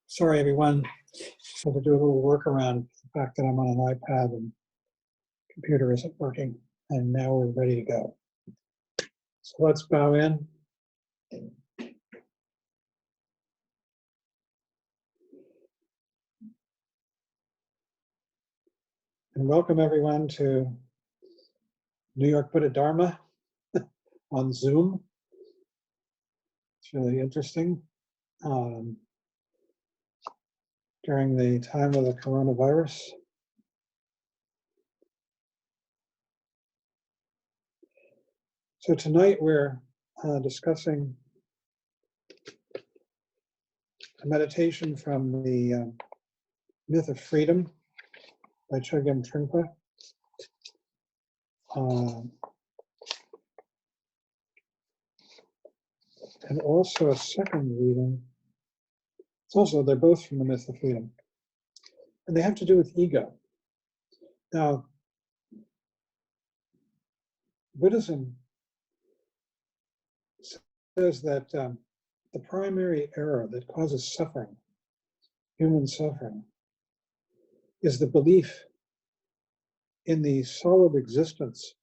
Sorry, everyone. Just had to do a little workaround the fact that I'm on an iPad and computer isn't working, and now we're ready to go. So let's bow in. And welcome everyone to New York Buddha Dharma on Zoom. It's really interesting. During the time of the coronavirus. So tonight we're discussing a meditation from the Myth of Freedom by Chogyam Trungpa. And also a second reading. They're both from the Myth of Freedom. And they have to do with ego. Now, Buddhism says that the primary error that causes suffering, human suffering, is the belief in the solid existence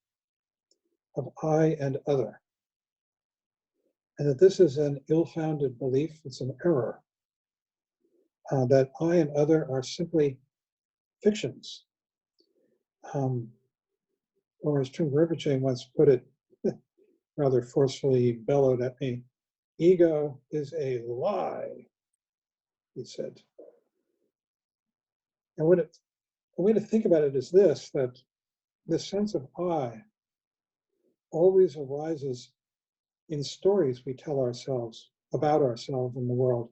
of I and other. And that this is an ill-founded belief, it's an error. That I and other are simply fictions. Or as Trungpa Rinpoche once put it, rather forcefully bellowed at me, ego is a lie, he said. And the way to think about it is this, that this sense of I always arises in stories we tell ourselves about ourselves and the world,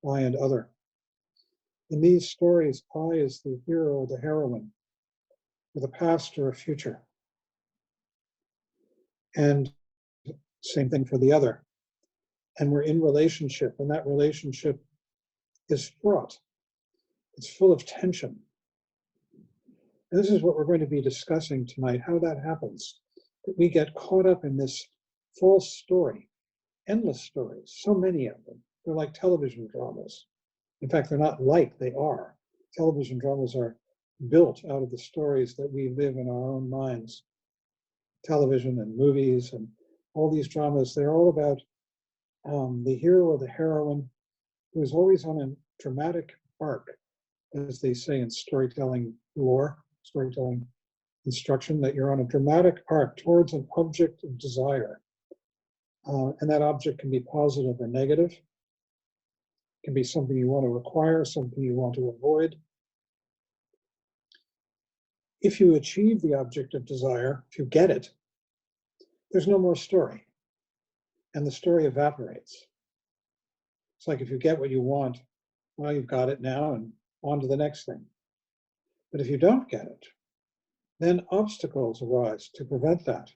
I and other. In these stories, I is the hero or the heroine, or the past or a future. And same thing for the other. And we're in relationship, and that relationship is fraught. It's full of tension. And this is what we're going to be discussing tonight, how that happens. That we get caught up in this false story, endless stories, so many of them. They're like television dramas. In fact, they're not like, they are. Television dramas are built out of the stories that we live in our own minds. Television and movies and all these dramas, they're all about the hero or the heroine who is always on a dramatic arc, as they say in storytelling lore, storytelling instruction, that you're on a dramatic arc towards an object of desire. And that object can be positive or negative. It can be something you want to acquire, something you want to avoid. If you achieve the object of desire, if you get it, there's no more story. And the story evaporates. It's like if you get what you want, well, you've got it now and on to the next thing. But if you don't get it, then obstacles arise to prevent that.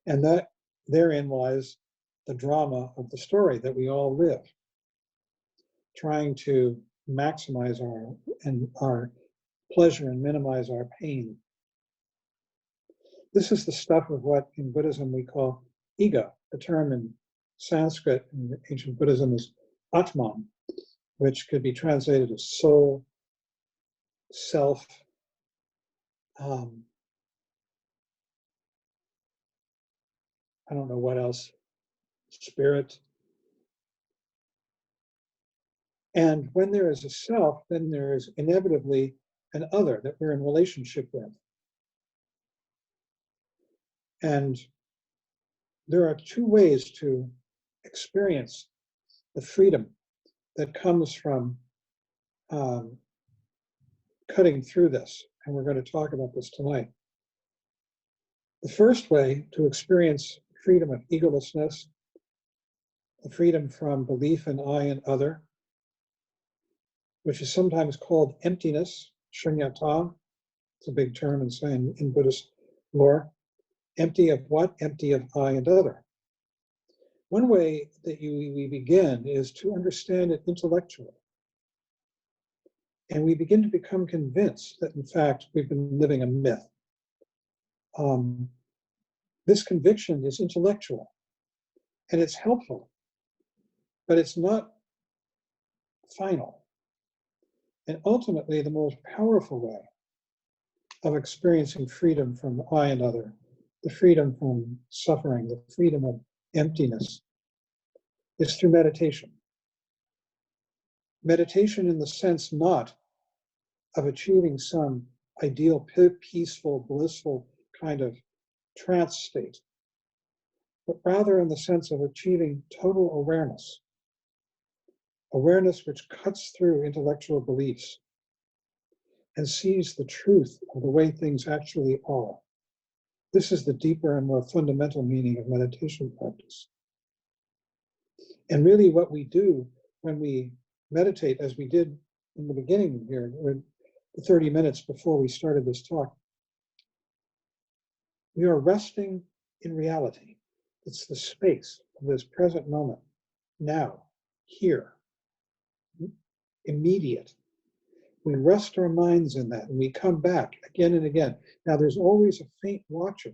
And that therein lies the drama of the story that we all live, trying to maximize our pleasure and minimize our pain. This is the stuff of what in Buddhism we call ego. The term in Sanskrit in ancient Buddhism is Atman, which could be translated as soul, self, I don't know what else, spirit. And when there is a self, then there is inevitably an other that we're in relationship with. And there are two ways to experience the freedom that comes from cutting through this. And we're going to talk about this tonight. The first way to experience freedom of egolessness, the freedom from belief in I and other, which is sometimes called emptiness, shunyata. It's a big term in Buddhist lore. Empty of what? Empty of I and other. One way that we begin is to understand it intellectually. And we begin to become convinced that, in fact, we've been living a myth. This conviction is intellectual, and it's helpful, but it's not final. And ultimately, the most powerful way of experiencing freedom from I and other, the freedom from suffering, the freedom of emptiness, is through meditation. Meditation in the sense not of achieving some ideal, peaceful, blissful kind of trance state, but rather in the sense of achieving total awareness, awareness which cuts through intellectual beliefs and sees the truth of the way things actually are. This is the deeper and more fundamental meaning of meditation practice. And really what we do when we meditate, as we did in the beginning here, the 30 minutes before we started this talk, we are resting in reality. It's the space of this present moment, now, here, immediate. We rest our minds in that and we come back again and again. Now there's always a faint watcher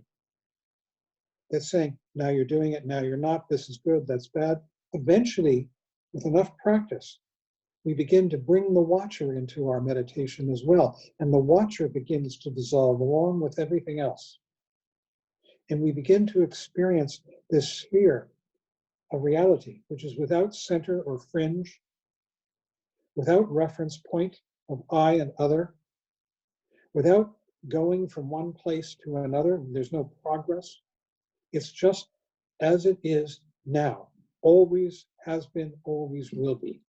that's saying, now you're doing it, now you're not, this is good, that's bad. Eventually, with enough practice, we begin to bring the watcher into our meditation as well. And the watcher begins to dissolve along with everything else. And we begin to experience this sphere of reality, which is without center or fringe, without reference point of I and other, without going from one place to another. There's no progress. It's just as it is now, always has been, always will be.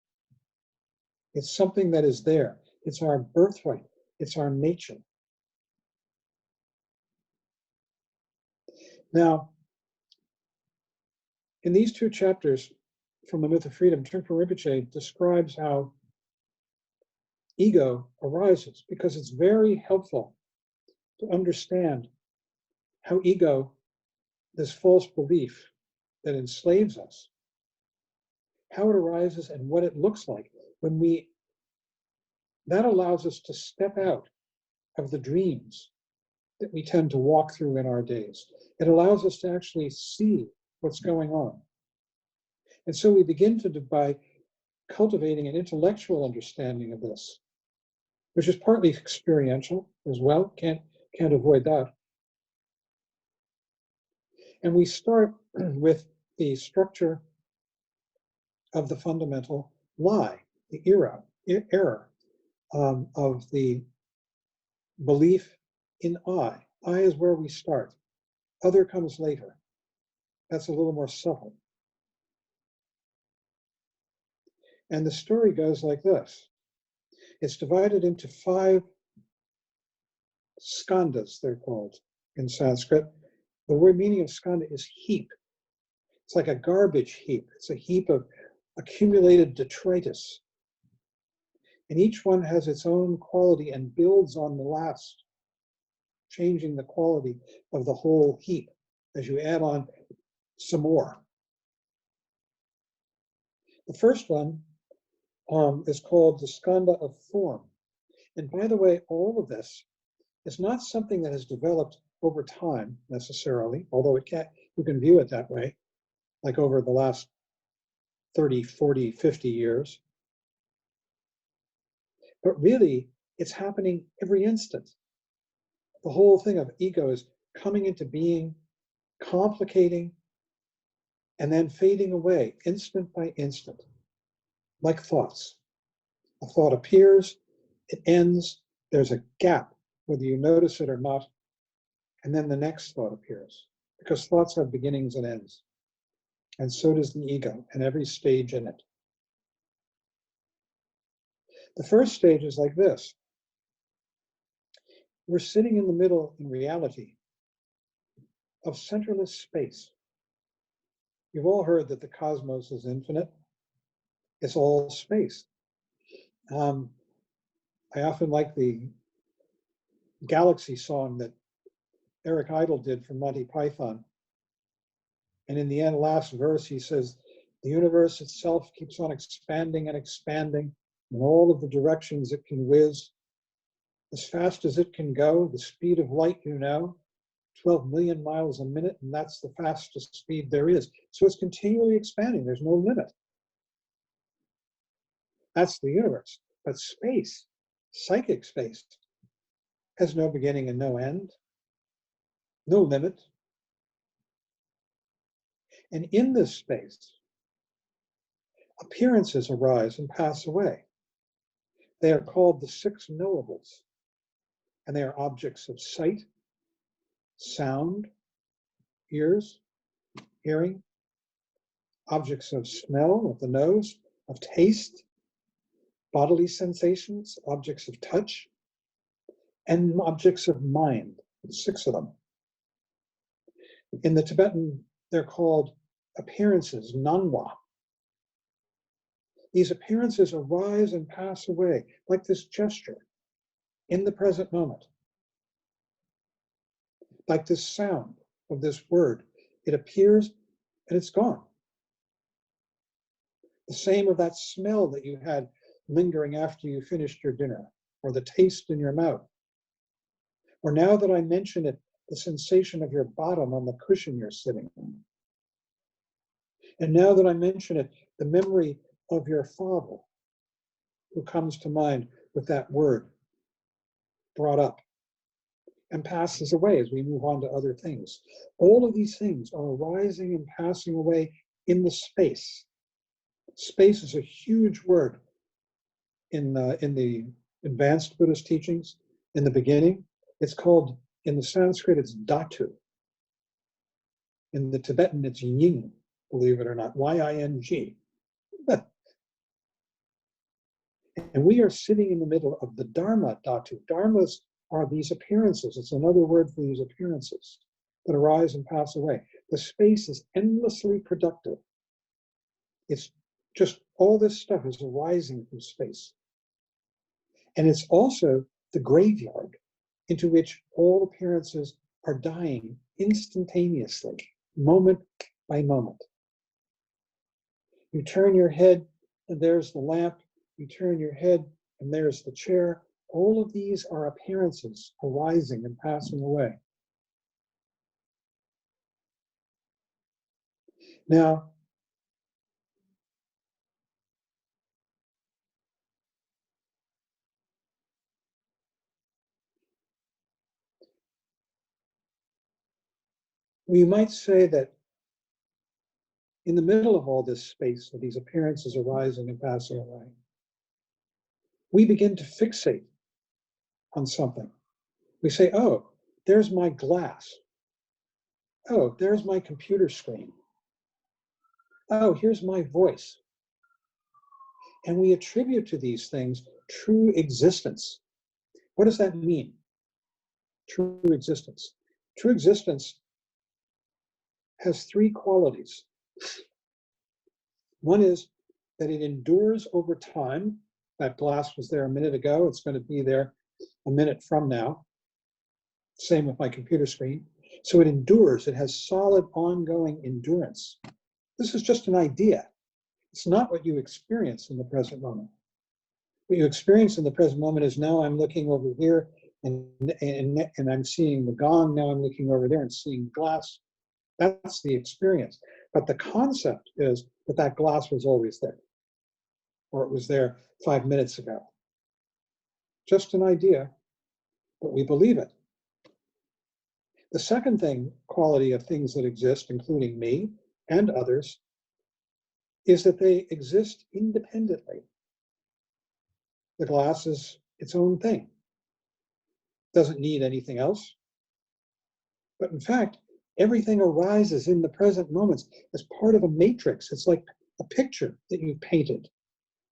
It's something that is there. It's our birthright. It's our nature. Now, in these two chapters from the Myth of Freedom, Trungpa Rinpoche describes how ego arises, because it's very helpful to understand how ego, this false belief that enslaves us, how it arises and what it looks like when that allows us to step out of the dreams that we tend to walk through in our days. It allows us to actually see what's going on. And so we begin by cultivating an intellectual understanding of this, which is partly experiential as well, can't avoid that. And we start with the structure of the fundamental lie, the error of the belief in I. I is where we start. Other comes later. That's a little more subtle. And the story goes like this. It's divided into 5 skandhas, they're called in Sanskrit. The word meaning of skandha is heap. It's like a garbage heap. It's a heap of accumulated detritus. And each one has its own quality and builds on the last, changing the quality of the whole heap as you add on some more. The first one is called the skandha of form. And by the way, all of this is not something that has developed over time necessarily, although you can view it that way, like over the last 30, 40, 50 years. But really, it's happening every instant. The whole thing of ego is coming into being, complicating, and then fading away instant by instant, like thoughts. A thought appears, it ends, there's a gap, whether you notice it or not, and then the next thought appears, because thoughts have beginnings and ends. And so does the ego and every stage in it. The first stage is like this. We're sitting in the middle, in reality, of centerless space. You've all heard that the cosmos is infinite. It's all space. I often like the Galaxy song that Eric Idle did from Monty Python. And in the end, last verse, he says, the universe itself keeps on expanding and expanding in all of the directions it can whiz, as fast as it can go, the speed of light, 12 million miles a minute, and that's the fastest speed there is. So it's continually expanding. There's no limit. That's the universe. But space, psychic space, has no beginning and no end, no limit. And in this space, appearances arise and pass away. They are called the six knowables, and they are objects of sight, sound, ears, hearing, objects of smell, of the nose, of taste, bodily sensations, objects of touch, and objects of mind, 6 of them. In the Tibetan, they're called appearances, nanwa. These appearances arise and pass away, like this gesture, in the present moment. Like this sound of this word. It appears and it's gone. The same of that smell that you had lingering after you finished your dinner, or the taste in your mouth. Or now that I mention it, the sensation of your bottom on the cushion you're sitting on. And now that I mention it, the memory of your father who comes to mind with that word brought up and passes away as we move on to other things. All of these things are arising and passing away in the space. Space is a huge word in the advanced Buddhist teachings. In the beginning, it's called, in the Sanskrit, it's dhatu. In the Tibetan, it's ying, believe it or not, Y-I-N-G. And we are sitting in the middle of the Dharma dhatu. Dharmas are these appearances. It's another word for these appearances that arise and pass away. The space is endlessly productive. It's just all this stuff is arising from space. And it's also the graveyard into which all appearances are dying instantaneously, moment by moment. You turn your head and there's the lamp. You turn your head and there's the chair. All of these are appearances arising and passing away. Now, we might say that in the middle of all this space, of these appearances arising and passing away, we begin to fixate on something. We say, oh, there's my glass. Oh, there's my computer screen. Oh, here's my voice. And we attribute to these things true existence. What does that mean? True existence. True existence has 3 qualities. One is that it endures over time. That glass was there a minute ago. It's going to be there a minute from now. Same with my computer screen. So it endures. It has solid, ongoing endurance. This is just an idea. It's not what you experience in the present moment. What you experience in the present moment is now I'm looking over here and I'm seeing the gong. Now I'm looking over there and seeing glass. That's the experience. But the concept is that that glass was always there, or it was there 5 minutes ago. Just an idea, but we believe it. The second quality of things that exist, including me and others, is that they exist independently. The glass is its own thing. Doesn't need anything else. But in fact, everything arises in the present moments as part of a matrix. It's like a picture that you've painted.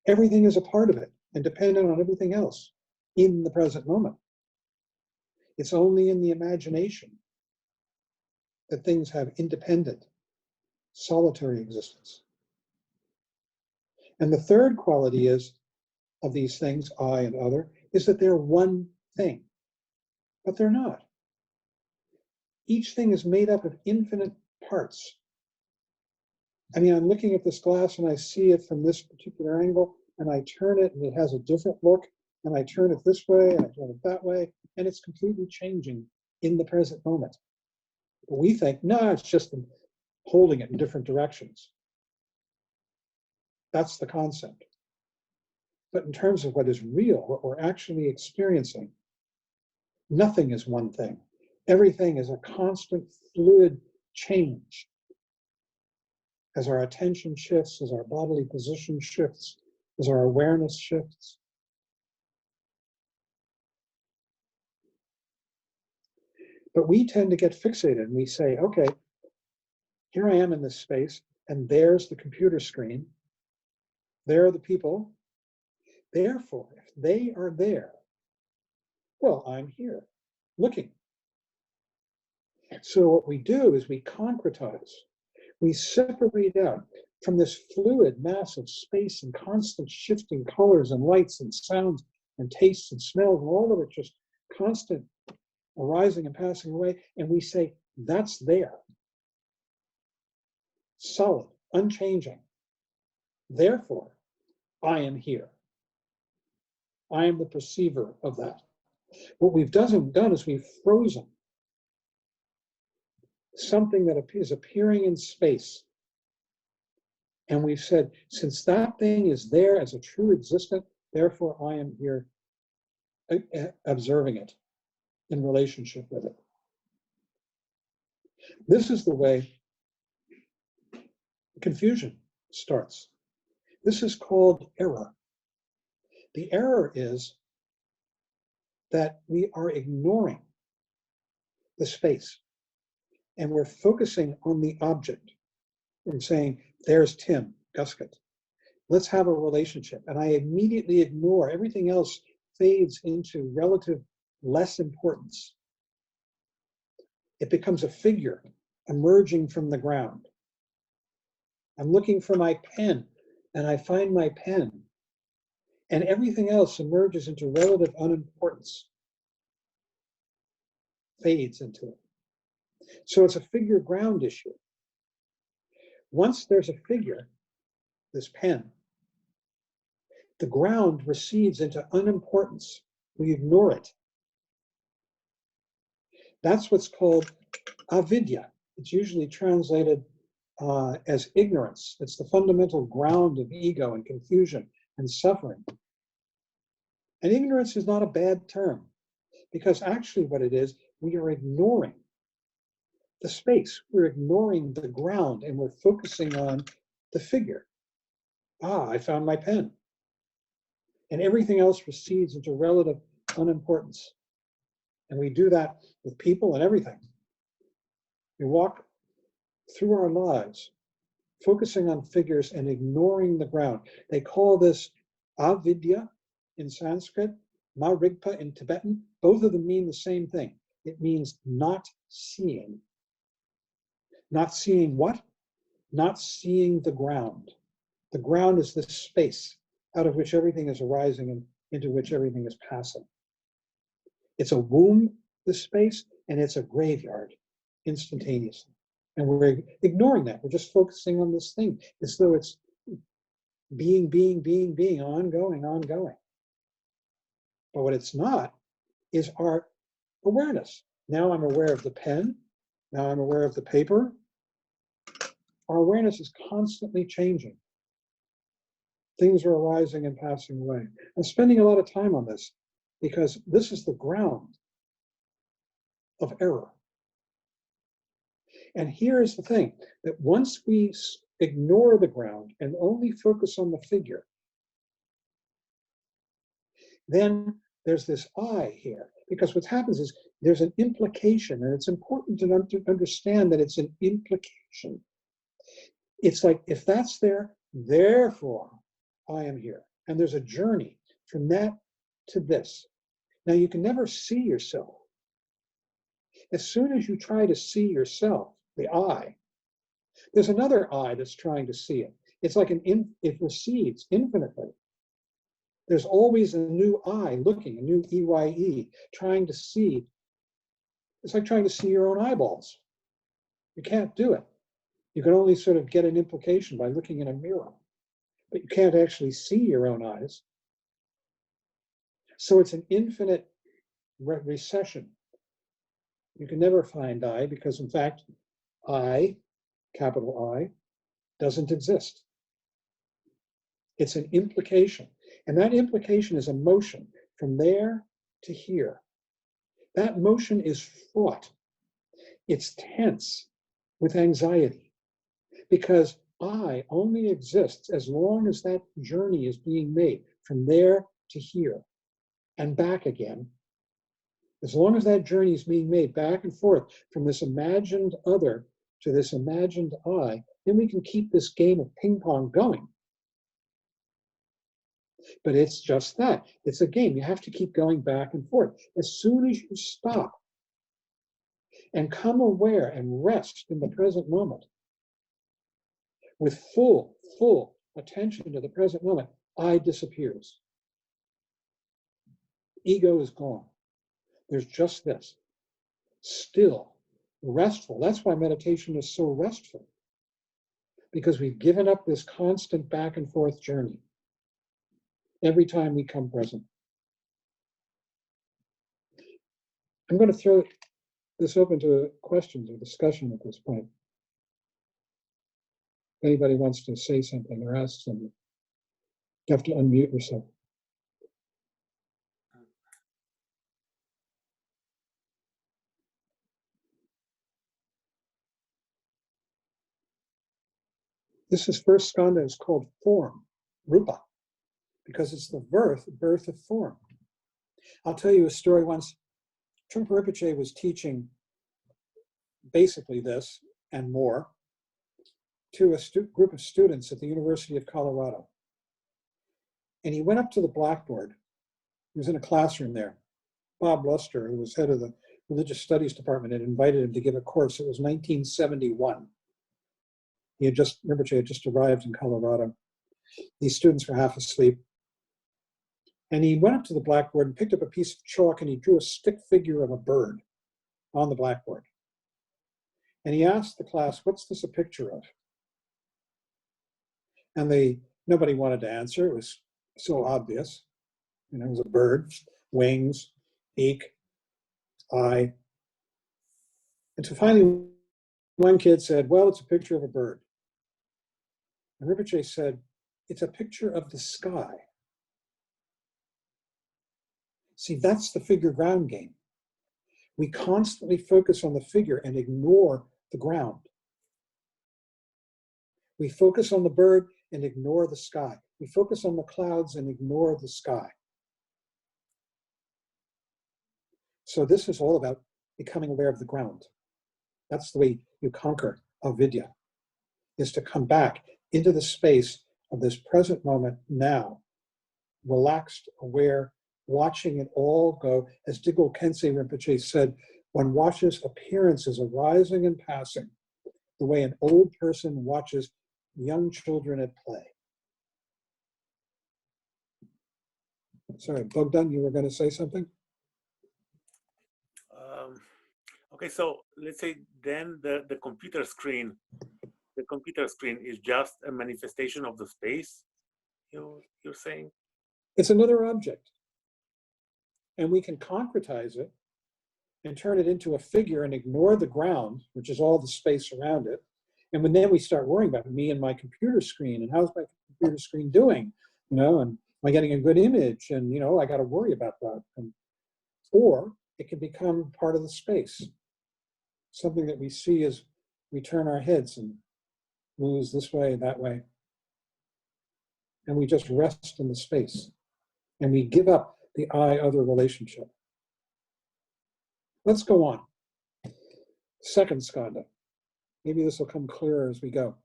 Everything is a part of it and dependent on everything else in the present moment. It's only in the imagination that things have independent, solitary existence. And the third quality of these things, I and other, is that they're one thing. But they're not. Each thing is made up of infinite parts. I mean, I'm looking at this glass and I see it from this particular angle, and I turn it and it has a different look, and I turn it this way and I turn it that way, and it's completely changing in the present moment. But we think, no, it's just holding it in different directions. That's the concept. But in terms of what is real, what we're actually experiencing, nothing is one thing. Everything is a constant fluid change. As our attention shifts, as our bodily position shifts, as our awareness shifts. But we tend to get fixated and we say, okay, here I am in this space, and there's the computer screen. There are the people. Therefore, if they are there, well, I'm here, looking. So what we do is we concretize. We separate out from this fluid mass of space and constant shifting colors and lights and sounds and tastes and smells, and all of it just constant arising and passing away. And we say, that's there. Solid, unchanging. Therefore, I am here. I am the perceiver of that. What we've done is we've frozen something that is appearing in space. And we've said, since that thing is there as a true existent, therefore I am here observing it in relationship with it. This is the way confusion starts. This is called error. The error is that we are ignoring the space and we're focusing on the object and saying, there's Tim Guscott. Let's have a relationship. And I immediately ignore everything else, fades into relative less importance. It becomes a figure emerging from the ground. I'm looking for my pen and I find my pen, and everything else emerges into relative unimportance, fades into it. So it's a figure ground issue. Once there's a figure, this pen, the ground recedes into unimportance. We ignore it. That's what's called avidya. It's usually translated as ignorance. It's the fundamental ground of ego and confusion and suffering. And ignorance is not a bad term, because actually what it is, we are ignoring the space. We're ignoring the ground and we're focusing on the figure. Ah, I found my pen. And everything else recedes into relative unimportance. And we do that with people and everything. We walk through our lives focusing on figures and ignoring the ground. They call this avidya in Sanskrit, marigpa in Tibetan. Both of them mean the same thing. It means not seeing. Not seeing what? Not seeing the ground. The ground is this space out of which everything is arising and into which everything is passing. It's a womb, this space, and it's a graveyard instantaneously. And we're ignoring that. We're just focusing on this thing as though it's being, ongoing. But what it's not is our awareness. Now I'm aware of the pen. Now I'm aware of the paper. Our awareness is constantly changing. Things are arising and passing away. I'm spending a lot of time on this because this is the ground of error. And here is the thing, that once we ignore the ground and only focus on the figure, then there's this I here. Because what happens is there's an implication, and it's important to understand that it's an implication. It's like, if that's there, therefore I am here. And there's a journey from that to this. Now, you can never see yourself. As soon as you try to see yourself, the I, there's another I that's trying to see it. It's like it recedes infinitely. There's always a new I looking, a new EYE, trying to see It's like trying to see your own eyeballs. You can't do it. You can only sort of get an implication by looking in a mirror, but you can't actually see your own eyes. So it's an infinite recession. You can never find I because, in fact, I, capital I, doesn't exist. It's an implication. And that implication is a motion from there to here. That motion is fraught. It's tense with anxiety because I only exists as long as that journey is being made from there to here and back again. As long as that journey is being made back and forth from this imagined other to this imagined I, then we can keep this game of ping pong going. But it's just that. It's a game. You have to keep going back and forth. As soon as you stop and come aware and rest in the present moment with full attention to the present moment, I disappears. Ego is gone. There's just this. Still, restful. That's why meditation is so restful. Because we've given up this constant back and forth journey every time we come present. I'm going to throw this open to questions or discussion at this point. If anybody wants to say something or ask something, you have to unmute yourself. This is first skandha is called form, rupa, because it's the birth of form. I'll tell you a story once. Trungpa Rinpoche was teaching basically this and more to a group of students at the University of Colorado. And he went up to the blackboard. He was in a classroom there. Bob Luster, who was head of the Religious Studies Department, had invited him to give a course. It was 1971. Rinpoche had just arrived in Colorado. These students were half asleep. And he went up to the blackboard and picked up a piece of chalk and he drew a stick figure of a bird on the blackboard. And he asked the class, "What's this a picture of?" And nobody wanted to answer. It was so obvious. You know, it was a bird, wings, beak, eye. And so finally, one kid said, "Well, it's a picture of a bird." And Rinpoche said, "It's a picture of the sky." See, that's the figure ground game. We constantly focus on the figure and ignore the ground. We focus on the bird and ignore the sky. We focus on the clouds and ignore the sky. So this is all about becoming aware of the ground. That's the way you conquer avidya, is to come back into the space of this present moment now, relaxed, aware, watching it all go. As Digyal Khyentse Rinpoche said, one watches appearances arising and passing, the way an old person watches young children at play. Sorry, Bogdan, you were going to say something? Okay, so let's say then the computer screen is just a manifestation of the space, you're saying? It's another object. And we can concretize it and turn it into a figure and ignore the ground, which is all the space around it. And then we start worrying about me and my computer screen and how's my computer screen doing, and am I getting a good image? And, I got to worry about that. Or it can become part of the space, something that we see as we turn our heads and moves this way, that way. And we just rest in the space. And we give up the I-other relationship. Let's go on. Second skandha. Maybe this will come clearer as we go.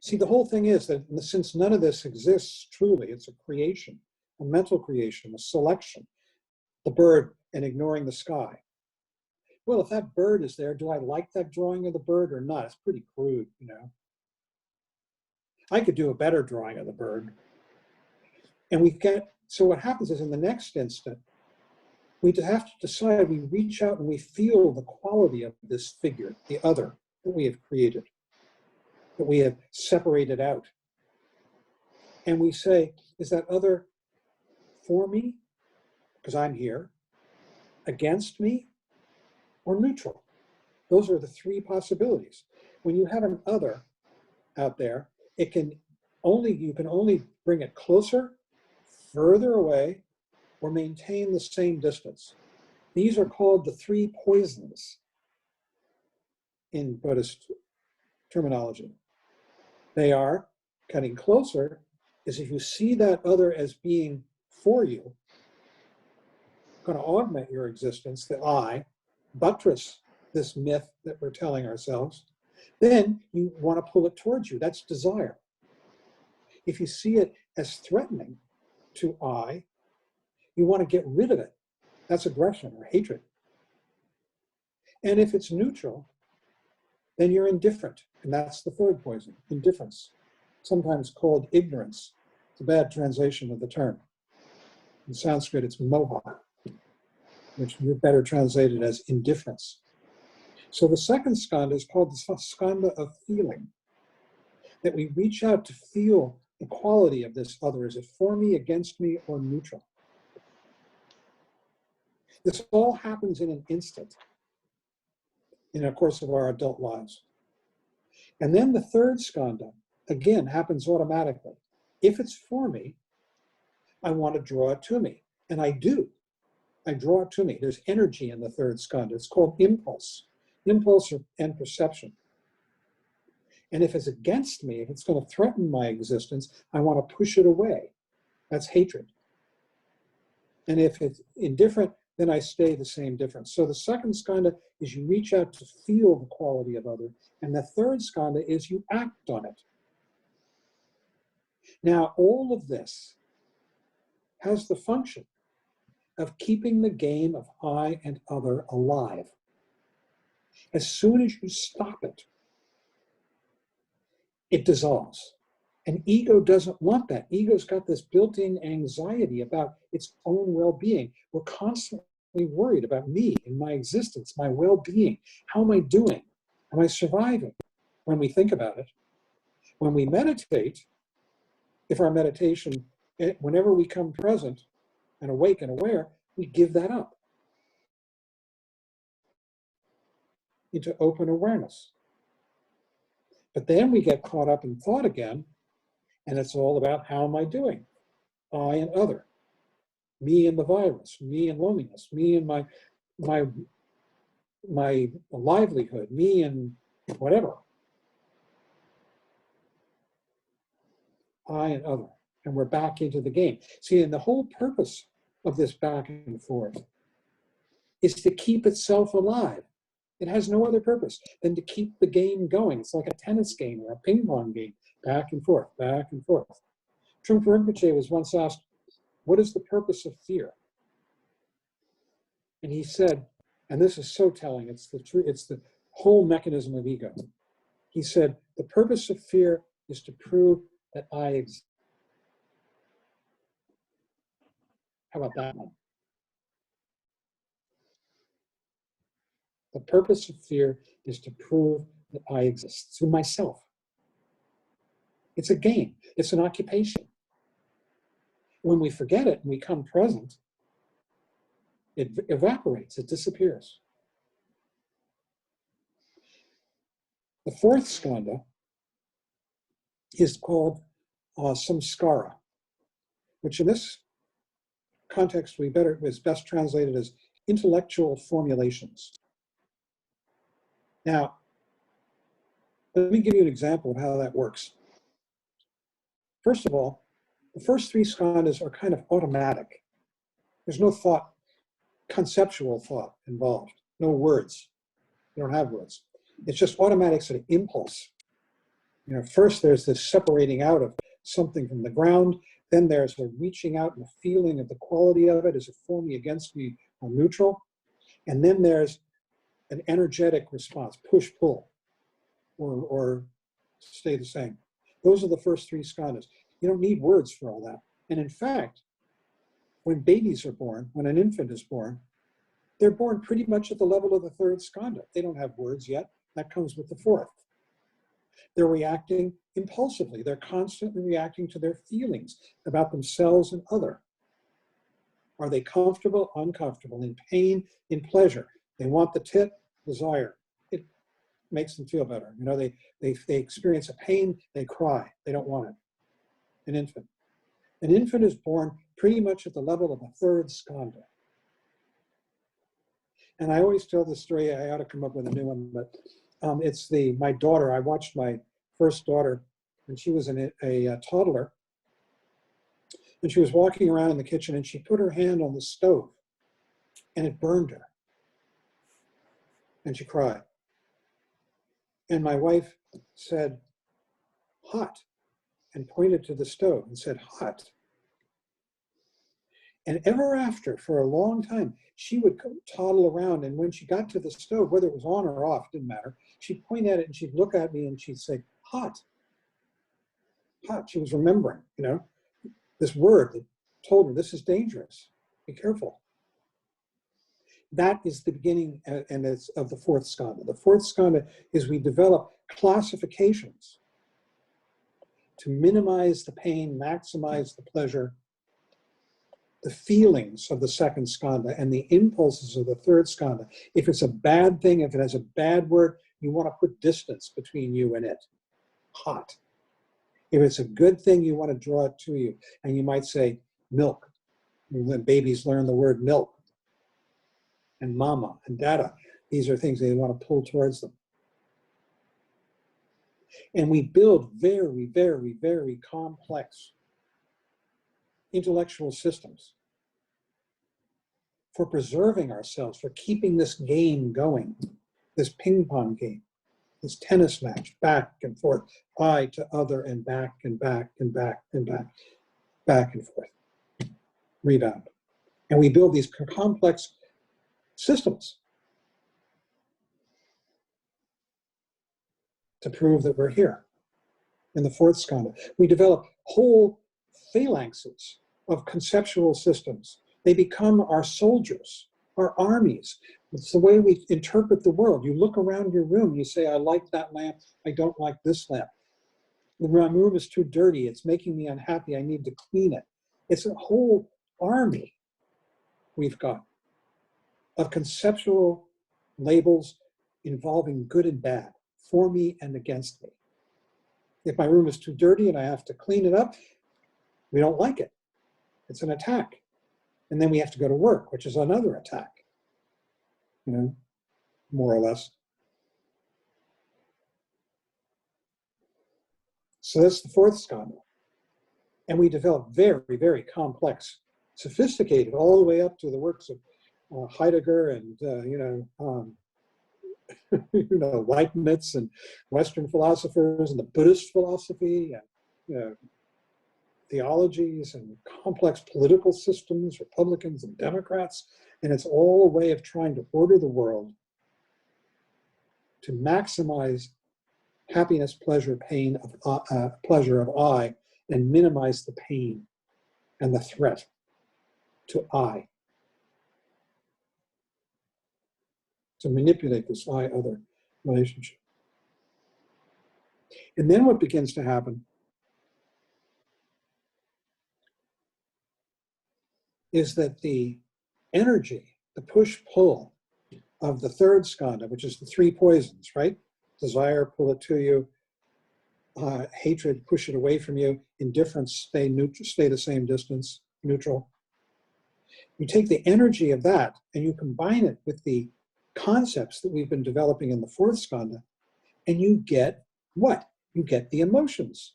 See, the whole thing is that since none of this exists truly, it's a creation, a mental creation, a selection, the bird and ignoring the sky. Well, if that bird is there, do I like that drawing of the bird or not? It's pretty crude, I could do a better drawing of the bird. And so what happens is in the next instant, We have to decide, we reach out and we feel the quality of this figure, the other that we have created, that we have separated out. And we say, is that other for me, because I'm here, against me, or neutral? Those are the three possibilities. When you have an other out there, you can only bring it closer, further away, or maintain the same distance. These are called the three poisons in Buddhist terminology. They are, cutting closer is if you see that other as being for you, going to augment your existence, the I, buttress this myth that we're telling ourselves, then you want to pull it towards you. That's desire. If you see it as threatening to I, you want to get rid of it. That's aggression or hatred. And if it's neutral, then you're indifferent. And that's the third poison, indifference, sometimes called ignorance. It's a bad translation of the term. In Sanskrit, it's moha, which we're better translated as indifference. So the second skandha is called the skandha of feeling, that we reach out to feel the quality of this other. Is it for me, against me, or neutral? This all happens in an instant in the course of our adult lives. And then the third skandha, again, happens automatically. If it's for me, I want to draw it to me. And I do. I draw it to me. There's energy in the third skandha. It's called impulse. Impulse and perception. And if it's against me, if it's going to threaten my existence, I want to push it away. That's hatred. And if it's indifferent, then I stay the same difference. So the second skandha is you reach out to feel the quality of other. And the third skandha is you act on it. Now, all of this has the function of keeping the game of I and other alive. As soon as you stop it, it dissolves. And ego doesn't want that. Ego's got this built-in anxiety about its own well-being. We're constantly worried about me and my existence, my well-being. How am I doing? Am I surviving? When we think about it. When we meditate, if our meditation, whenever we come present and awake and aware, we give that up into open awareness. But then we get caught up in thought again, and it's all about how am I doing? I and other. Me and the virus, me and loneliness, me and my livelihood, me and whatever. I and other. And we're back into the game. See, and the whole purpose of this back and forth is to keep itself alive. It has no other purpose than to keep the game going. It's like a tennis game or a ping pong game, back and forth, back and forth. Trungpa Rinpoche was once asked, what is the purpose of fear? And he said, and this is so telling, it's the whole mechanism of ego. He said, the purpose of fear is to prove that I exist. How about that one? The purpose of fear is to prove that I exist through myself. It's a game. It's an occupation. When we forget it and we come present, it evaporates, it disappears. The fourth skandha is called samskara, which in this context is best translated as intellectual formulations. Now, let me give you an example of how that works. First of all, the first three skandhas are kind of automatic. There's no thought, conceptual thought involved, no words. You don't have words. It's just automatic sort of impulse. You know, first there's this separating out of something from the ground, then there's a reaching out and a feeling of the quality of it. Is it for me, against me, or neutral? And then there's an energetic response, push, pull, or stay the same. Those are the first three skandhas. You don't need words for all that. And in fact, when babies are born, when an infant is born, They're born pretty much at the level of the third skandha. They don't have words yet. That comes with the fourth. They're reacting impulsively. They're constantly reacting to their feelings about themselves and other. Are they comfortable, uncomfortable, in pain, in pleasure? They want the tit, desire. It makes them feel better. You know, they experience a pain, they cry. They don't want it. An infant. An infant is born pretty much at the level of the third skandha. And I always tell this story. I ought to come up with a new one, but it's my daughter. I watched my first daughter, and she was a toddler, and she was walking around in the kitchen, and she put her hand on the stove, and it burned her, and she cried. And my wife said, "Hot," and pointed to the stove and said, "Hot." And ever after, for a long time, she would toddle around, and when she got to the stove, whether it was on or off, didn't matter, she'd point at it and she'd look at me and she'd say, "Hot." Hot. She was remembering, you know, this word that told her this is dangerous. Be careful. That is the beginning and it's of the fourth skandha. The fourth skandha is we develop classifications to minimize the pain, maximize the pleasure, the feelings of the second skandha and the impulses of the third skandha. If it's a bad thing, if it has a bad word, you want to put distance between you and it. Hot. If it's a good thing, you want to draw it to you. And you might say milk. When babies learn the word milk. And mama and dada. These are things they want to pull towards them. And we build very, very, very complex intellectual systems for preserving ourselves, for keeping this game going, this ping pong game, this tennis match, back and forth, I to other and back and back and back and back, back and forth, rebound. And we build these complex systems to prove that we're here. In the fourth skandha, we develop whole phalanxes of conceptual systems. They become our soldiers, our armies. It's the way we interpret the world. You look around your room, you say, I like that lamp, I don't like this lamp. The room is too dirty, it's making me unhappy, I need to clean it. It's a whole army we've got of conceptual labels involving good and bad, for me and against me. If my room is too dirty and I have to clean it up, we don't like it. It's an attack. And then we have to go to work, which is another attack, you know, more or less. So that's the fourth skandha. And we develop very, very complex, sophisticated, all the way up to the works of Heidegger and, Leibniz and Western philosophers and the Buddhist philosophy and theologies and complex political systems, Republicans and Democrats. And it's all a way of trying to order the world to maximize happiness, pleasure, pain, pleasure of I, and minimize the pain and the threat to I. To manipulate this I-other relationship. And then what begins to happen is that the energy, the push-pull of the third skandha, which is the three poisons, right? Desire, pull it to you. Hatred, push it away from you. Indifference, stay neutral, stay the same distance, neutral. You take the energy of that and you combine it with the concepts that we've been developing in the fourth skandha, and you get what? You get the emotions.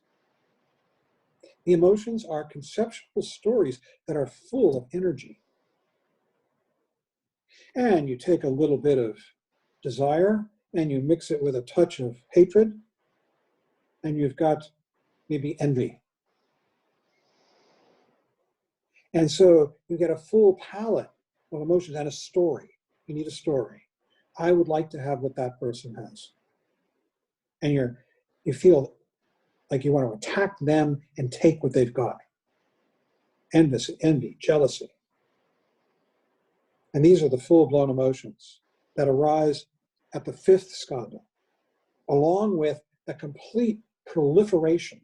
The emotions are conceptual stories that are full of energy. And you take a little bit of desire and you mix it with a touch of hatred, and you've got maybe envy. And so you get a full palette of emotions and a story. You need a story. I would like to have what that person has. And you feel like you want to attack them and take what they've got. Envy, jealousy. And these are the full-blown emotions that arise at the fifth skandha, along with a complete proliferation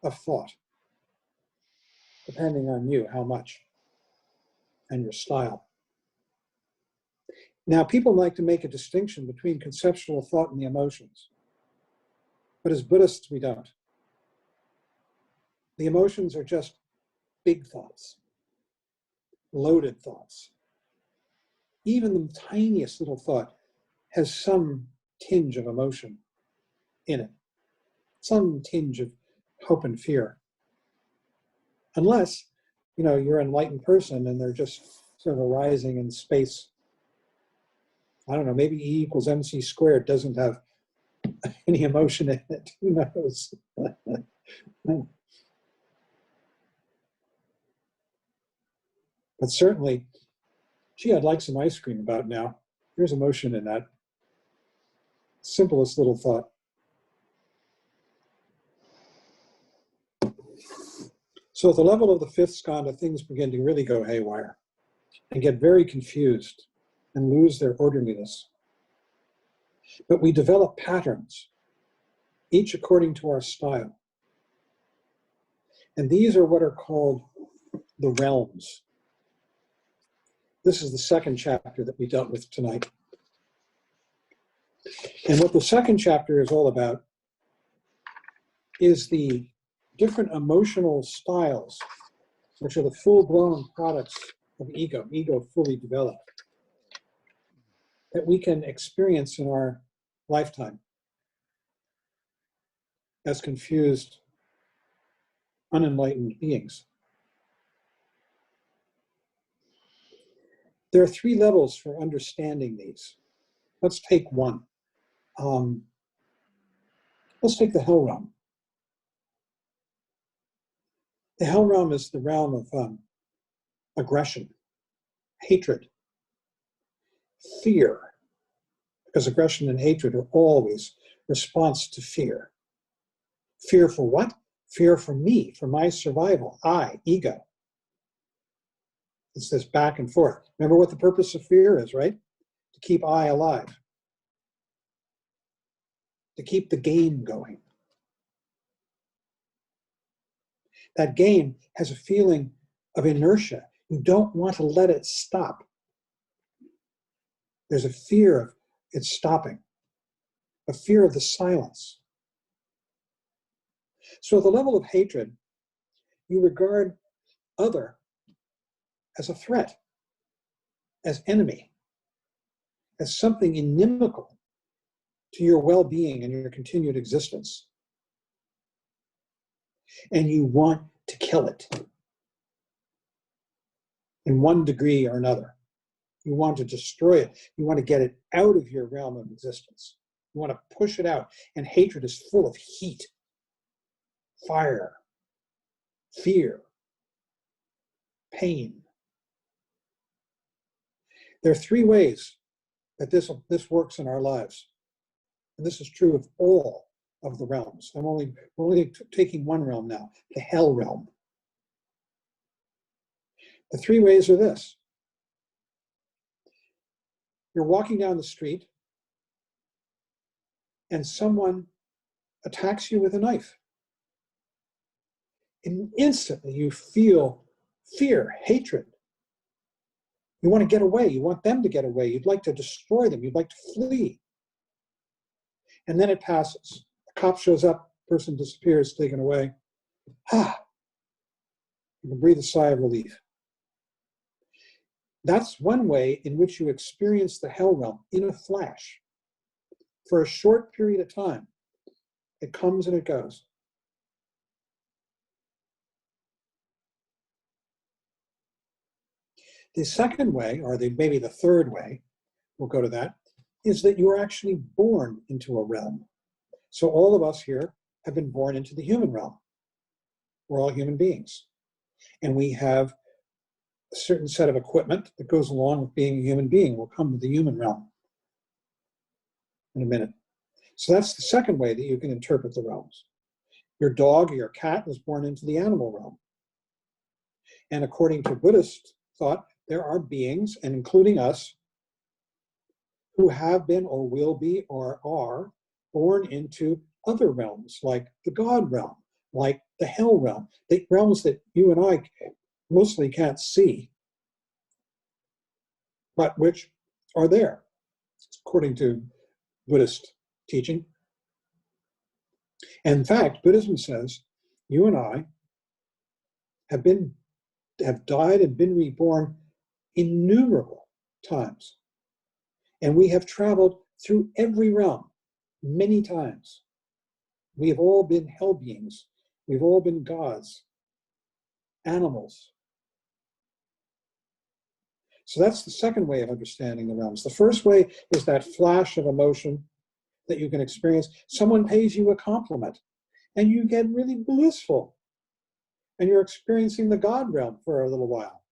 of thought, depending on you, how much, and your style. Now, people like to make a distinction between conceptual thought and the emotions, but as Buddhists, we don't. The emotions are just big thoughts, loaded thoughts. Even the tiniest little thought has some tinge of emotion in it, some tinge of hope and fear. Unless, you're an enlightened person and they're just sort of arising in space. I don't know, maybe E equals MC squared doesn't have any emotion in it. Who knows? But certainly, gee, I'd like some ice cream about now. There's emotion in that. Simplest little thought. So at the level of the fifth skandha, things begin to really go haywire and get very confused and lose their orderliness. But we develop patterns, each according to our style. And these are what are called the realms. This is the second chapter that we dealt with tonight. And what the second chapter is all about is the different emotional styles, which are the full-blown products of ego fully developed, that we can experience in our lifetime as confused, unenlightened beings. There are 3 levels for understanding these. Let's take one. Let's take the hell realm. The hell realm is the realm of aggression, hatred, fear, because aggression and hatred are always response to fear. Fear for what? Fear for me, for my survival, ego. It's this back and forth. Remember what the purpose of fear is, right? To keep I alive. To keep the game going. That game has a feeling of inertia. You don't want to let it stop. There's a fear of it stopping, a fear of the silence. So at the level of hatred, you regard other as a threat, as enemy, as something inimical to your well-being and your continued existence. And you want to kill it in one degree or another. You want to destroy it. You want to get it out of your realm of existence. You want to push it out. And hatred is full of heat, fire, fear, pain. There are 3 ways that this works in our lives. And this is true of all of the realms. We're only taking one realm now, the hell realm. The 3 ways are this. You're walking down the street and someone attacks you with a knife. And instantly you feel fear, hatred. You want to get away. You want them to get away. You'd like to destroy them. You'd like to flee. And then it passes. The cop shows up, person disappears, taken away. You can breathe a sigh of relief. That's one way in which you experience the hell realm in a flash. For a short period of time, it comes and it goes. The second way, or maybe the third way, we'll go to that, is that you are actually born into a realm. So all of us here have been born into the human realm. We're all human beings. And we have a certain set of equipment that goes along with being a human being. We'll come to the human realm in a minute. So that's the second way that you can interpret the realms. Your dog or your cat was born into the animal realm. And according to Buddhist thought, there are beings, and including us, who have been or will be or are born into other realms, like the God realm, like the hell realm, the realms that you and I mostly can't see, but which are there, according to Buddhist teaching. And in fact, Buddhism says you and I have died and been reborn innumerable times. And we have traveled through every realm many times. We have all been hell beings. We've all been gods, animals. So that's the second way of understanding the realms. The first way is that flash of emotion that you can experience. Someone pays you a compliment and you get really blissful. And you're experiencing the God realm for a little while.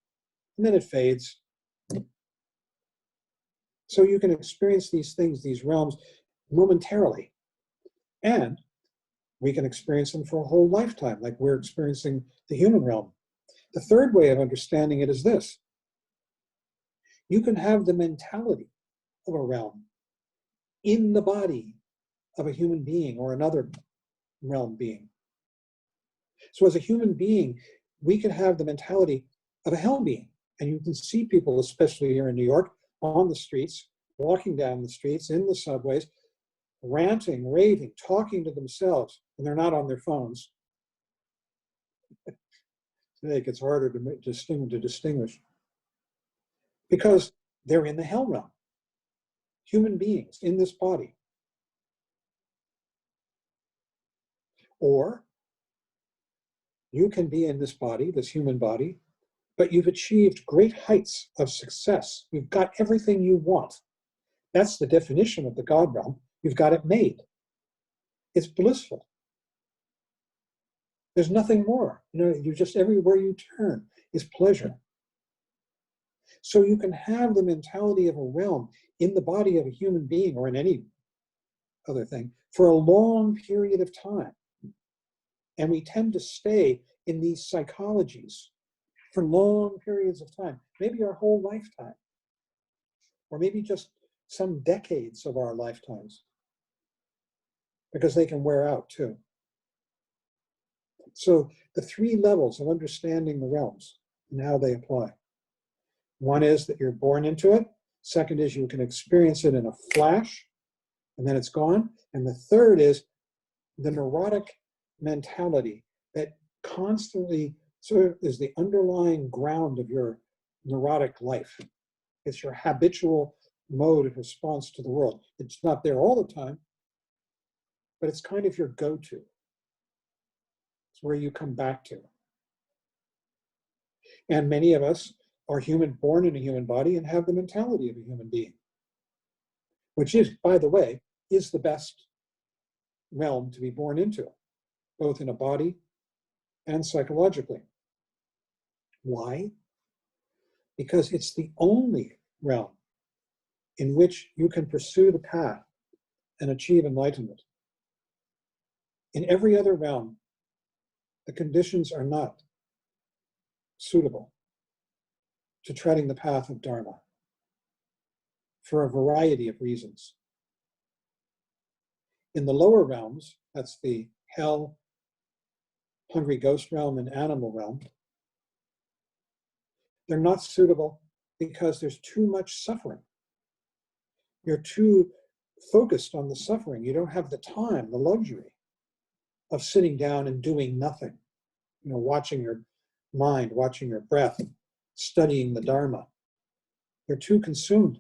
And then it fades. So you can experience these things, these realms, momentarily. And we can experience them for a whole lifetime, like we're experiencing the human realm. The third way of understanding it is this. You can have the mentality of a realm in the body of a human being or another realm being. So as a human being, we can have the mentality of a hell being. And you can see people, especially here in New York, on the streets, walking down the streets, in the subways, ranting, raving, talking to themselves, and they're not on their phones. Today it gets harder to distinguish because they're in the hell realm. Human beings in this body. Or you can be in this body, this human body, but you've achieved great heights of success. You've got everything you want. That's the definition of the God realm. You've got it made. It's blissful. There's nothing more. You just everywhere you turn is pleasure. So you can have the mentality of a realm in the body of a human being or in any other thing for a long period of time. And we tend to stay in these psychologies for long periods of time, maybe our whole lifetime, or maybe just some decades of our lifetimes, because they can wear out too. So the three levels of understanding the realms and how they apply. One is that you're born into it. Second is you can experience it in a flash, and then it's gone. And the third is the neurotic mentality that constantly sort of is the underlying ground of your neurotic life. It's your habitual mode of response to the world. It's not there all the time, but it's kind of your go-to. It's where you come back to. And many of us are born in a human body and have the mentality of a human being, which is, by the way, is the best realm to be born into, both in a body and psychologically. Why? Because it's the only realm in which you can pursue the path and achieve enlightenment. In every other realm, the conditions are not suitable to treading the path of Dharma for a variety of reasons. In the lower realms, that's the hell, hungry ghost realm, and animal realm, they're not suitable because there's too much suffering. You're too focused on the suffering. You don't have the time, the luxury of sitting down and doing nothing. Watching your mind, watching your breath, studying the Dharma. You're too consumed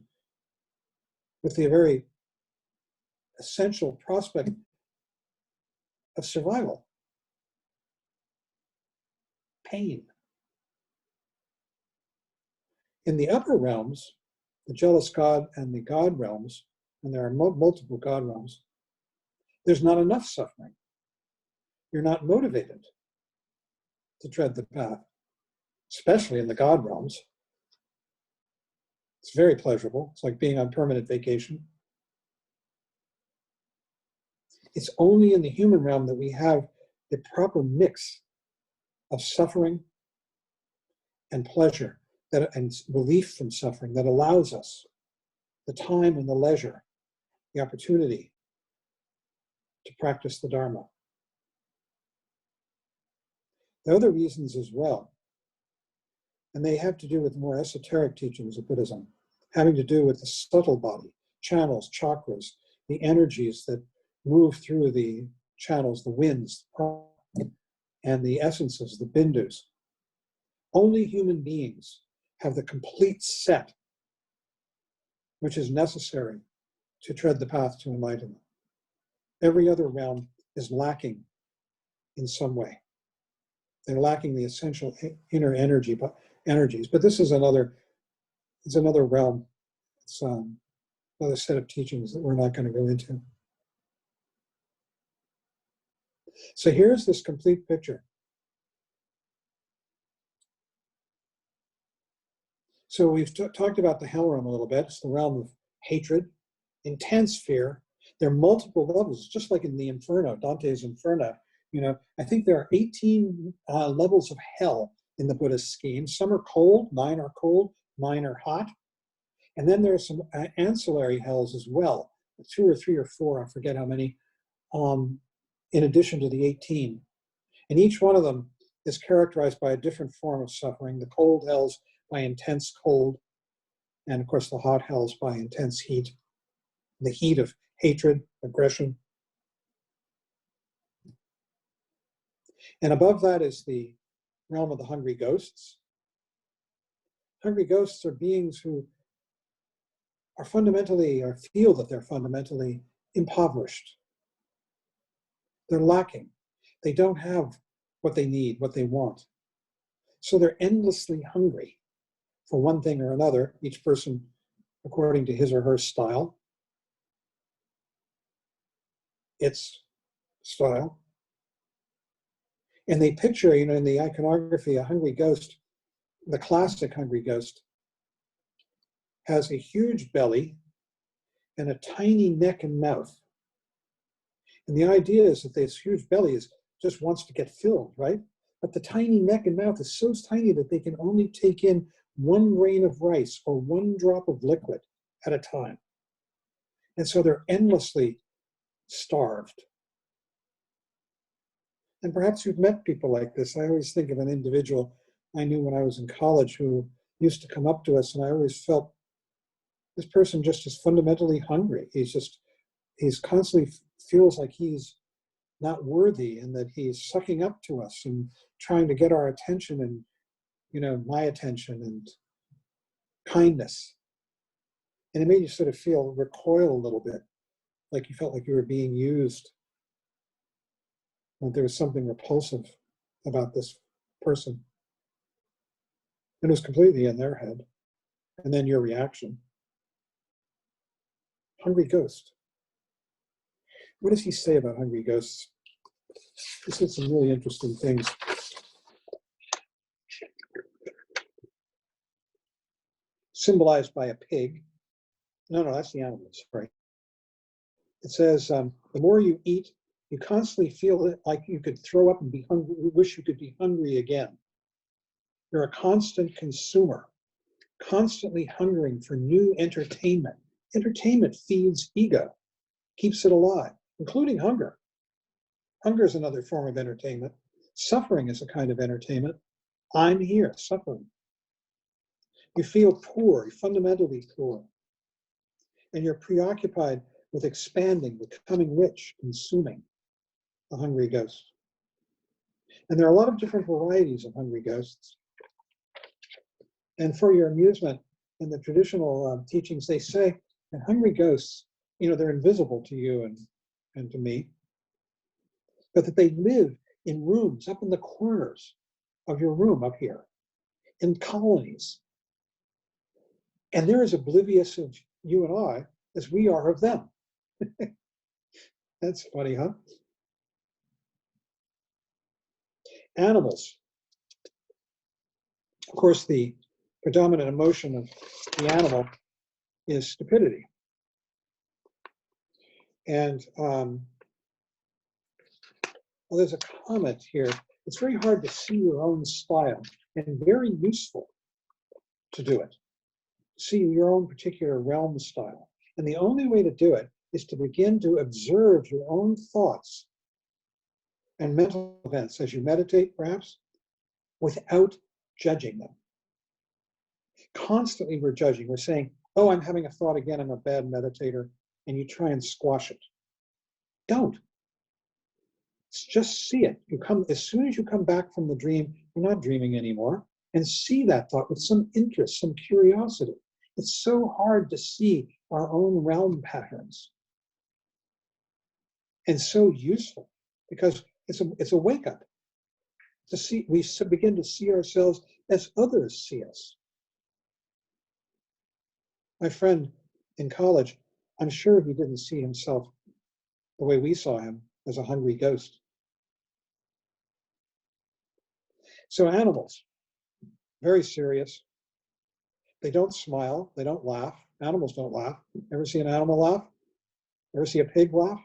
with the very essential prospect of survival. Pain. In the upper realms, the jealous God and the God realms, and there are multiple God realms, there's not enough suffering. You're not motivated to tread the path, especially in the God realms. It's very pleasurable. It's like being on permanent vacation. It's only in the human realm that we have the proper mix of suffering and pleasure that, and relief from suffering that allows us the time and the leisure, the opportunity to practice the Dharma. There are other reasons as well, and they have to do with more esoteric teachings of Buddhism, having to do with the subtle body, channels, chakras, the energies that move through the channels, the winds, and the essences, the bindus. Only human beings have the complete set which is necessary to tread the path to enlightenment. Every other realm is lacking in some way. They're lacking the essential inner energies. But this is another realm. It's another set of teachings that we're not going to go into. So here's this complete picture. So we've talked about the hell realm a little bit. It's the realm of hatred, intense fear. There are multiple levels, just like in the Inferno, Dante's Inferno. I think there are 18 levels of hell in the Buddhist scheme. Some are cold, 9 are cold, 9 are hot. And then there's some ancillary hells as well, 2 or 3 or 4, I forget how many, in addition to the 18. And each one of them is characterized by a different form of suffering. The cold hells by intense cold, and of course the hot hells by intense heat. The heat of hatred, aggression. And above that is the realm of the hungry ghosts. Hungry ghosts are beings who are fundamentally, or feel that they're fundamentally impoverished. They're lacking. They don't have what they need, what they want. So they're endlessly hungry for one thing or another, each person according to his or her style, its style. And they picture, in the iconography, a hungry ghost, the classic hungry ghost, has a huge belly and a tiny neck and mouth. And the idea is that this huge belly just wants to get filled, right? But the tiny neck and mouth is so tiny that they can only take in 1 grain of rice or 1 drop of liquid at a time. And so they're endlessly starved. And perhaps you've met people like this. I always think of an individual I knew when I was in college who used to come up to us, and I always felt this person just is fundamentally hungry. He's constantly feels like he's not worthy and that he's sucking up to us and trying to get our attention and, my attention and kindness. And it made you sort of recoil a little bit, like you felt like you were being used. And there was something repulsive about this person. And it was completely in their head. And then your reaction. Hungry ghost. What does he say about hungry ghosts? He said some really interesting things. Symbolized by a pig. No, that's the animals, right? It says, the more you eat, you constantly feel like you could throw up and be hungry, wish you could be hungry again. You're a constant consumer, constantly hungering for new entertainment. Entertainment feeds ego, keeps it alive, including hunger. Hunger is another form of entertainment. Suffering is a kind of entertainment. I'm here, suffering. You feel poor, you're fundamentally poor. And you're preoccupied with expanding, becoming rich, consuming, the hungry ghost. And there are a lot of different varieties of hungry ghosts. And for your amusement, in the traditional teachings, they say that hungry ghosts, they're invisible to you and to me, but that they live in rooms up in the corners of your room up here, in colonies. And they're as oblivious of you and I as we are of them. That's funny, huh? Animals. Of course, the predominant emotion of the animal is stupidity. And there's a comment here. It's very hard to see your own style and very useful to do it. See your own particular realm style. And the only way to do it is to begin to observe your own thoughts and mental events as you meditate, perhaps, without judging them. Constantly we're judging. We're saying, oh, I'm having a thought again, I'm a bad meditator, and you try and squash it. Don't. Just see it. You come, as soon as you come back from the dream, you're not dreaming anymore, and see that thought with some interest, some curiosity. It's so hard to see our own realm patterns, and so useful, because it's a wake up to see. We begin to see ourselves as others see us. My friend in college, I'm sure he didn't see himself the way we saw him, as a hungry ghost. So animals, very serious. They don't smile, they don't laugh. Animals don't laugh. Ever see an animal laugh? Ever see a pig laugh?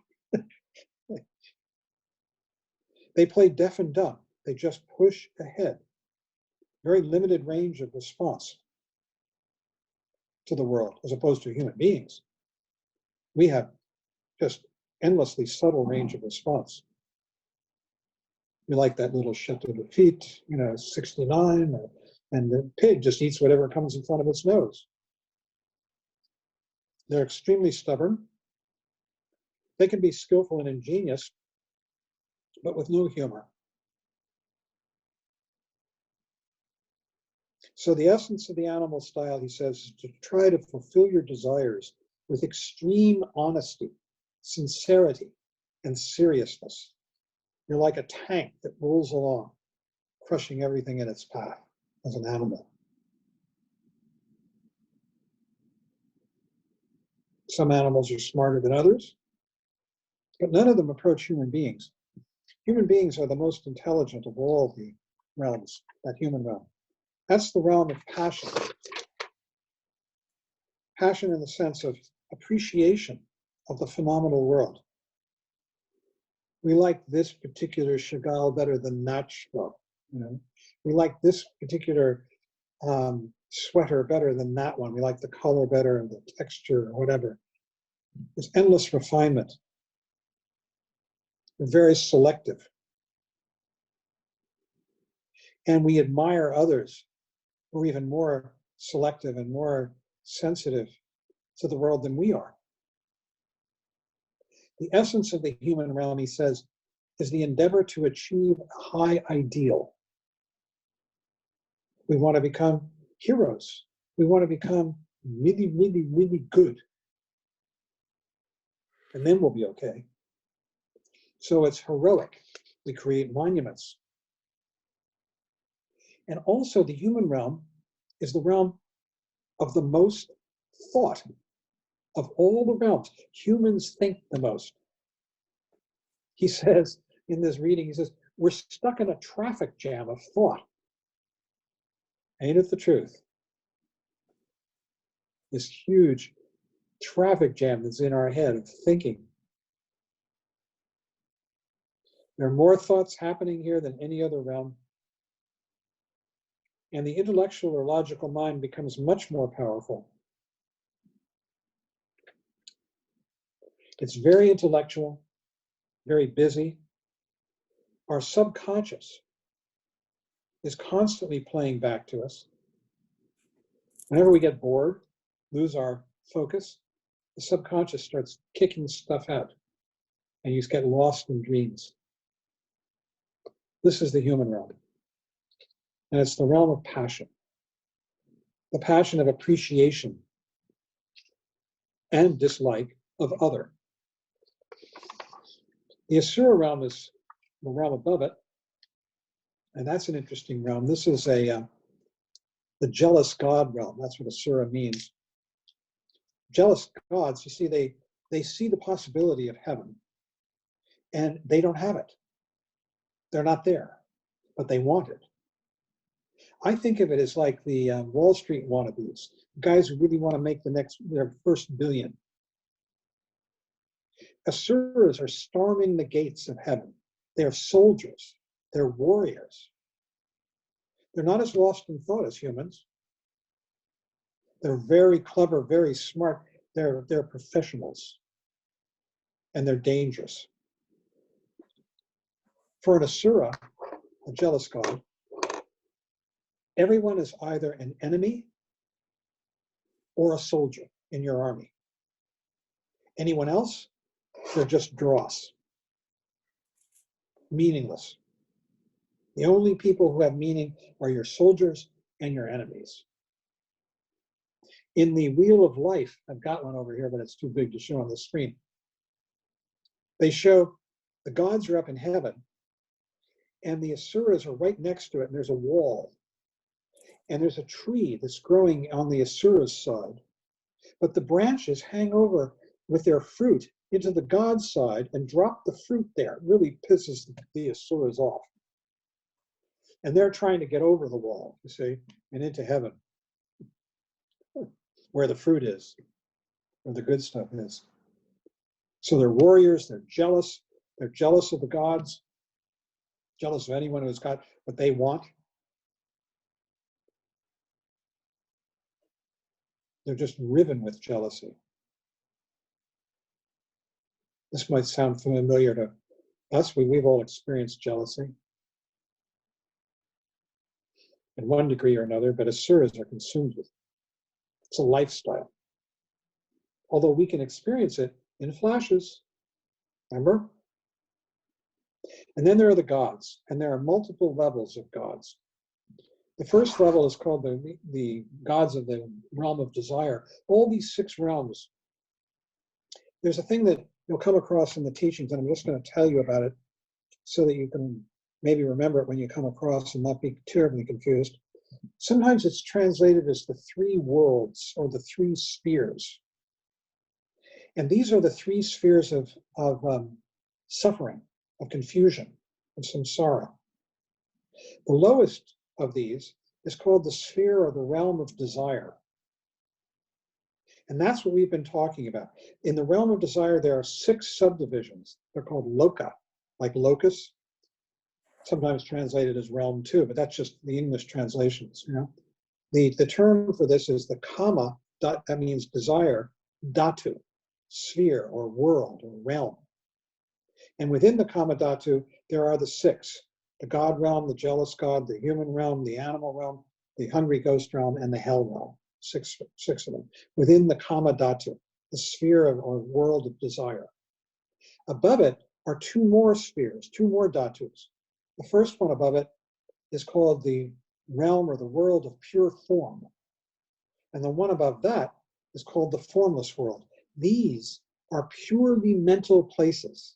They play deaf and dumb. They just push ahead. Very limited range of response to the world, as opposed to human beings. We have just endlessly subtle range of response. We like that little shut of the feet, 69, and the pig just eats whatever comes in front of its nose. They're extremely stubborn. They can be skillful and ingenious, but with no humor. So the essence of the animal style, he says, is to try to fulfill your desires with extreme honesty, sincerity, and seriousness. You're like a tank that rolls along, crushing everything in its path as an animal. Some animals are smarter than others, but none of them approach human beings. Human beings are the most intelligent of all the realms, that human realm. That's the realm of passion. Passion in the sense of appreciation of the phenomenal world. We like this particular Chagall better than that Chagall. We like this particular sweater better than that one. We like the color better and the texture or whatever. There's endless refinement. We're very selective. And we admire others who are even more selective and more sensitive to the world than we are. The essence of the human realm, he says, is the endeavor to achieve a high ideal. We want to become heroes. We want to become really, really, really good. And then we'll be okay. So it's heroic. We create monuments. And also the human realm is the realm of the most thought. Of all the realms, humans think the most. He says in this reading, he says, we're stuck in a traffic jam of thought. Ain't it the truth? This huge traffic jam that's in our head of thinking. There are more thoughts happening here than any other realm. And the intellectual or logical mind becomes much more powerful. It's very intellectual, very busy. Our subconscious is constantly playing back to us. Whenever we get bored, lose our focus, the subconscious starts kicking stuff out, and you get lost in dreams. This is the human realm. And it's the realm of passion, the passion of appreciation and dislike of other. The Asura realm is the realm above it, and that's an interesting realm. This is the jealous God realm. That's what Asura means. Jealous gods, you see, they see the possibility of heaven, and they don't have it. They're not there, but they want it. I think of it as like the Wall Street wannabes, guys who really want to make their first billion. Asuras are storming the gates of heaven. They're soldiers. They're warriors. They're not as lost in thought as humans. They're very clever, very smart. They're professionals, and they're dangerous. For an asura, a jealous god, everyone is either an enemy or a soldier in your army. Anyone else, they're just dross, meaningless. The only people who have meaning are your soldiers and your enemies. In the Wheel of Life, I've got one over here, but it's too big to show on the screen. They show the gods are up in heaven, and the asuras are right next to it, and there's a wall. And there's a tree that's growing on the asura's side, but the branches hang over with their fruit into the god's side and drop the fruit there. It really pisses the asuras off. And they're trying to get over the wall, you see, and into heaven, where the fruit is, where the good stuff is. So they're warriors, they're jealous of the gods, jealous of anyone who's got what they want. They're just riven with jealousy. This might sound familiar to us. We've all experienced jealousy in one degree or another, but asuras are consumed with it. It's a lifestyle. Although we can experience it in flashes, remember? And then there are the gods, and there are multiple levels of gods. The first level is called the gods of the realm of desire. All these 6 realms, there's a thing that you'll come across in the teachings, and I'm just going to tell you about it so that you can maybe remember it when you come across and not be terribly confused. Sometimes it's translated as the 3 worlds or the 3 spheres. And these are the 3 spheres of suffering, of confusion, of samsara. The lowest of these is called the sphere or the realm of desire. And that's what we've been talking about. In the realm of desire, there are 6 subdivisions. They're called loka, like locus, sometimes translated as realm too, but that's just the English translations. You know, the term for this is the kama, that means desire, dhatu, sphere or world or realm. And within the kama dhatu, there are the 6, the God realm, the jealous God, the human realm, the animal realm, the hungry ghost realm, and the hell realm. 6 of them within the kama dhatu, the sphere of or world of desire. Above it are 2 more spheres, 2 more dhatus. The first one above it is called the realm or the world of pure form. And the one above that is called the formless world. These are purely mental places.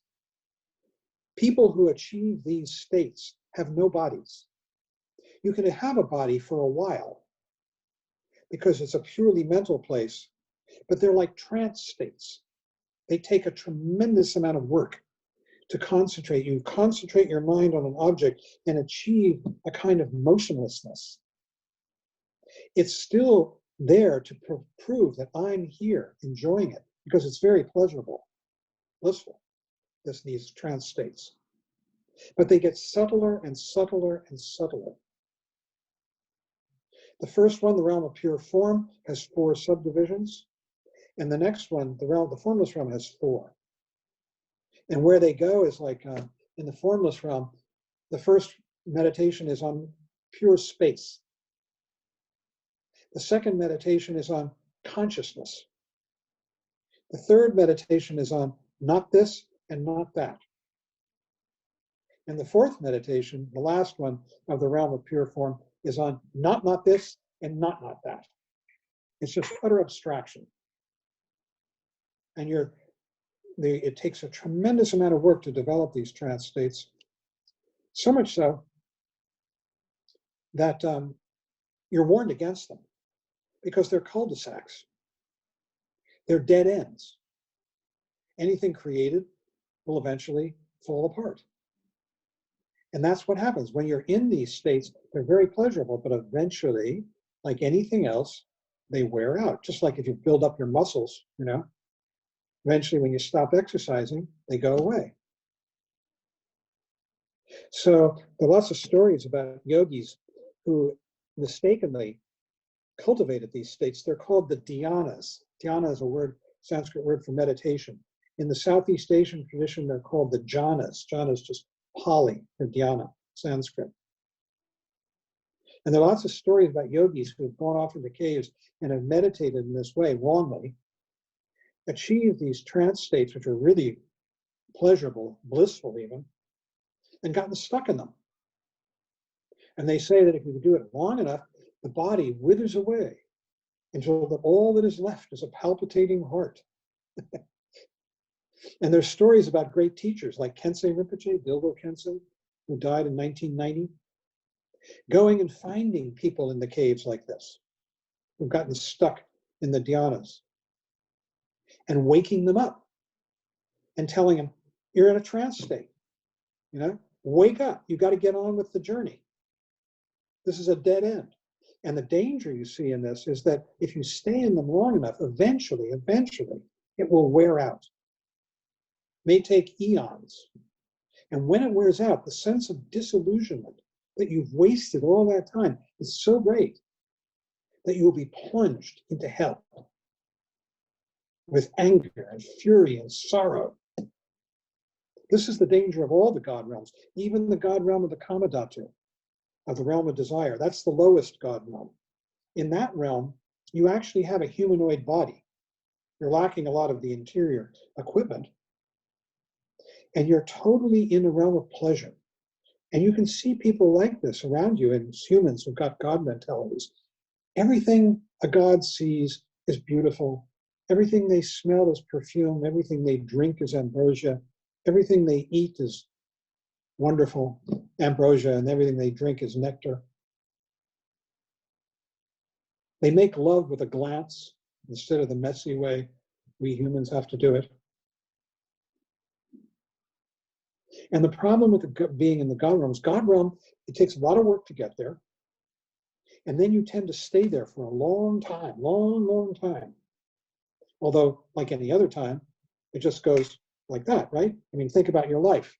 People who achieve these states have no bodies. You can have a body for a while because it's a purely mental place, but they're like trance states. They take a tremendous amount of work to concentrate. You concentrate your mind on an object and achieve a kind of motionlessness. It's still there to prove that I'm here enjoying it because it's very pleasurable, blissful, these trance states. But they get subtler and subtler and subtler. The first one, the realm of pure form, has 4 subdivisions. And the next one, the formless realm, has 4. And where they go is like in the formless realm, the first meditation is on pure space. The second meditation is on consciousness. The third meditation is on not this and not that. And the fourth meditation, the last one of the realm of pure form, is on not this and not that. It's just utter abstraction. And it takes a tremendous amount of work to develop these trance states, so much so that you're warned against them because they're cul-de-sacs. They're dead ends. Anything created will eventually fall apart. And that's what happens when you're in these states. They're very pleasurable, but eventually, like anything else, they wear out. Just like if you build up your muscles, you know, eventually when you stop exercising, they go away. So there are lots of stories about yogis who mistakenly cultivated these states. They're called the dhyanas. Dhyana is a word, Sanskrit word for meditation. In the Southeast Asian tradition, they're called the jhanas. Jhana is just Pali for dhyana, Sanskrit. And there are lots of stories about yogis who have gone off into caves and have meditated in this way, wrongly, achieved these trance states, which are really pleasurable, blissful even, and gotten stuck in them. And they say that if you do it long enough, the body withers away until all that is left is a palpitating heart. And there's stories about great teachers like Kensei Rinpoche, Dilgo Kensei, who died in 1990, going and finding people in the caves like this, who've gotten stuck in the dhyanas, and waking them up and telling them, you're in a trance state, wake up, you got to get on with the journey. This is a dead end. And the danger you see in this is that if you stay in them long enough, eventually, it will wear out. It may take eons. And when it wears out, the sense of disillusionment that you've wasted all that time is so great that you will be plunged into hell with anger and fury and sorrow. This is the danger of all the God realms, even the God realm of the Kama Dhatu, of the realm of desire. That's the lowest God realm. In that realm, you actually have a humanoid body. You're lacking a lot of the interior equipment. And you're totally in a realm of pleasure. And you can see people like this around you, and humans who've got God mentalities. Everything a God sees is beautiful. Everything they smell is perfume. Everything they drink is ambrosia. Everything they eat is wonderful ambrosia, and everything they drink is nectar. They make love with a glance instead of the messy way we humans have to do it. And the problem with being in the God realm, it takes a lot of work to get there. And then you tend to stay there for a long time, long time. Although, like any other time, it just goes like that, right? I mean, think about your life.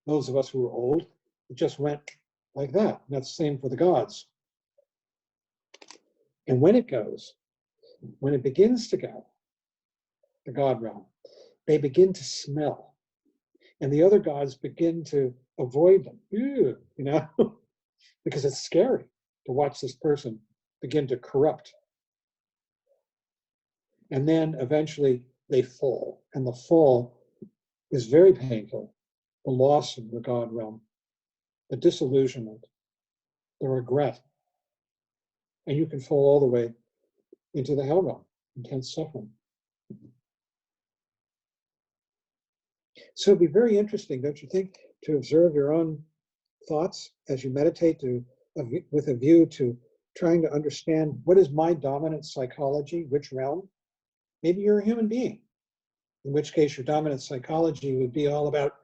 Those of us who are old, it just went like that. And that's the same for the gods. And when it begins to go, the God realm, they begin to smell. And the other gods begin to avoid them, because it's scary to watch this person begin to corrupt. And then eventually they fall. And the fall is very painful. The loss of the God realm, the disillusionment, the regret. And you can fall all the way into the hell realm, intense suffering. So it'd be very interesting, don't you think, to observe your own thoughts as you meditate with a view to trying to understand what is my dominant psychology, which realm? Maybe you're a human being, in which case your dominant psychology would be all about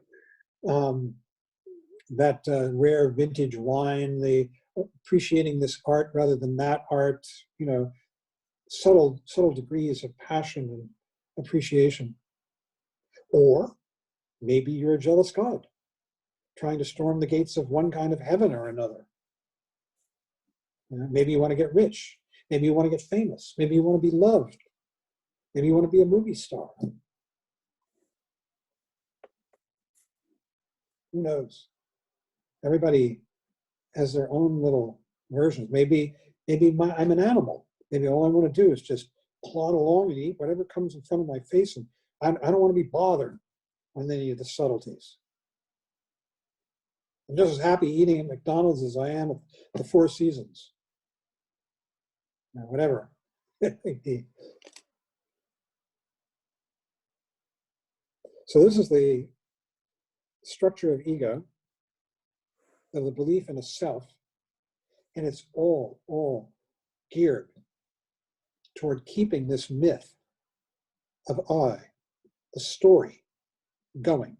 that rare vintage wine, the appreciating this art rather than that art, subtle degrees of passion and appreciation. Or maybe you're a jealous God, trying to storm the gates of one kind of heaven or another. Maybe you want to get rich. Maybe you want to get famous. Maybe you want to be loved. Maybe you want to be a movie star. Who knows? Everybody has their own little versions. Maybe I'm an animal. Maybe all I want to do is just plod along and eat whatever comes in front of my face, and I don't want to be bothered on any of the subtleties. I'm just as happy eating at McDonald's as I am at the Four Seasons. Whatever. So this is the structure of ego, of the belief in a self, and it's all geared toward keeping this myth of I, the story, going.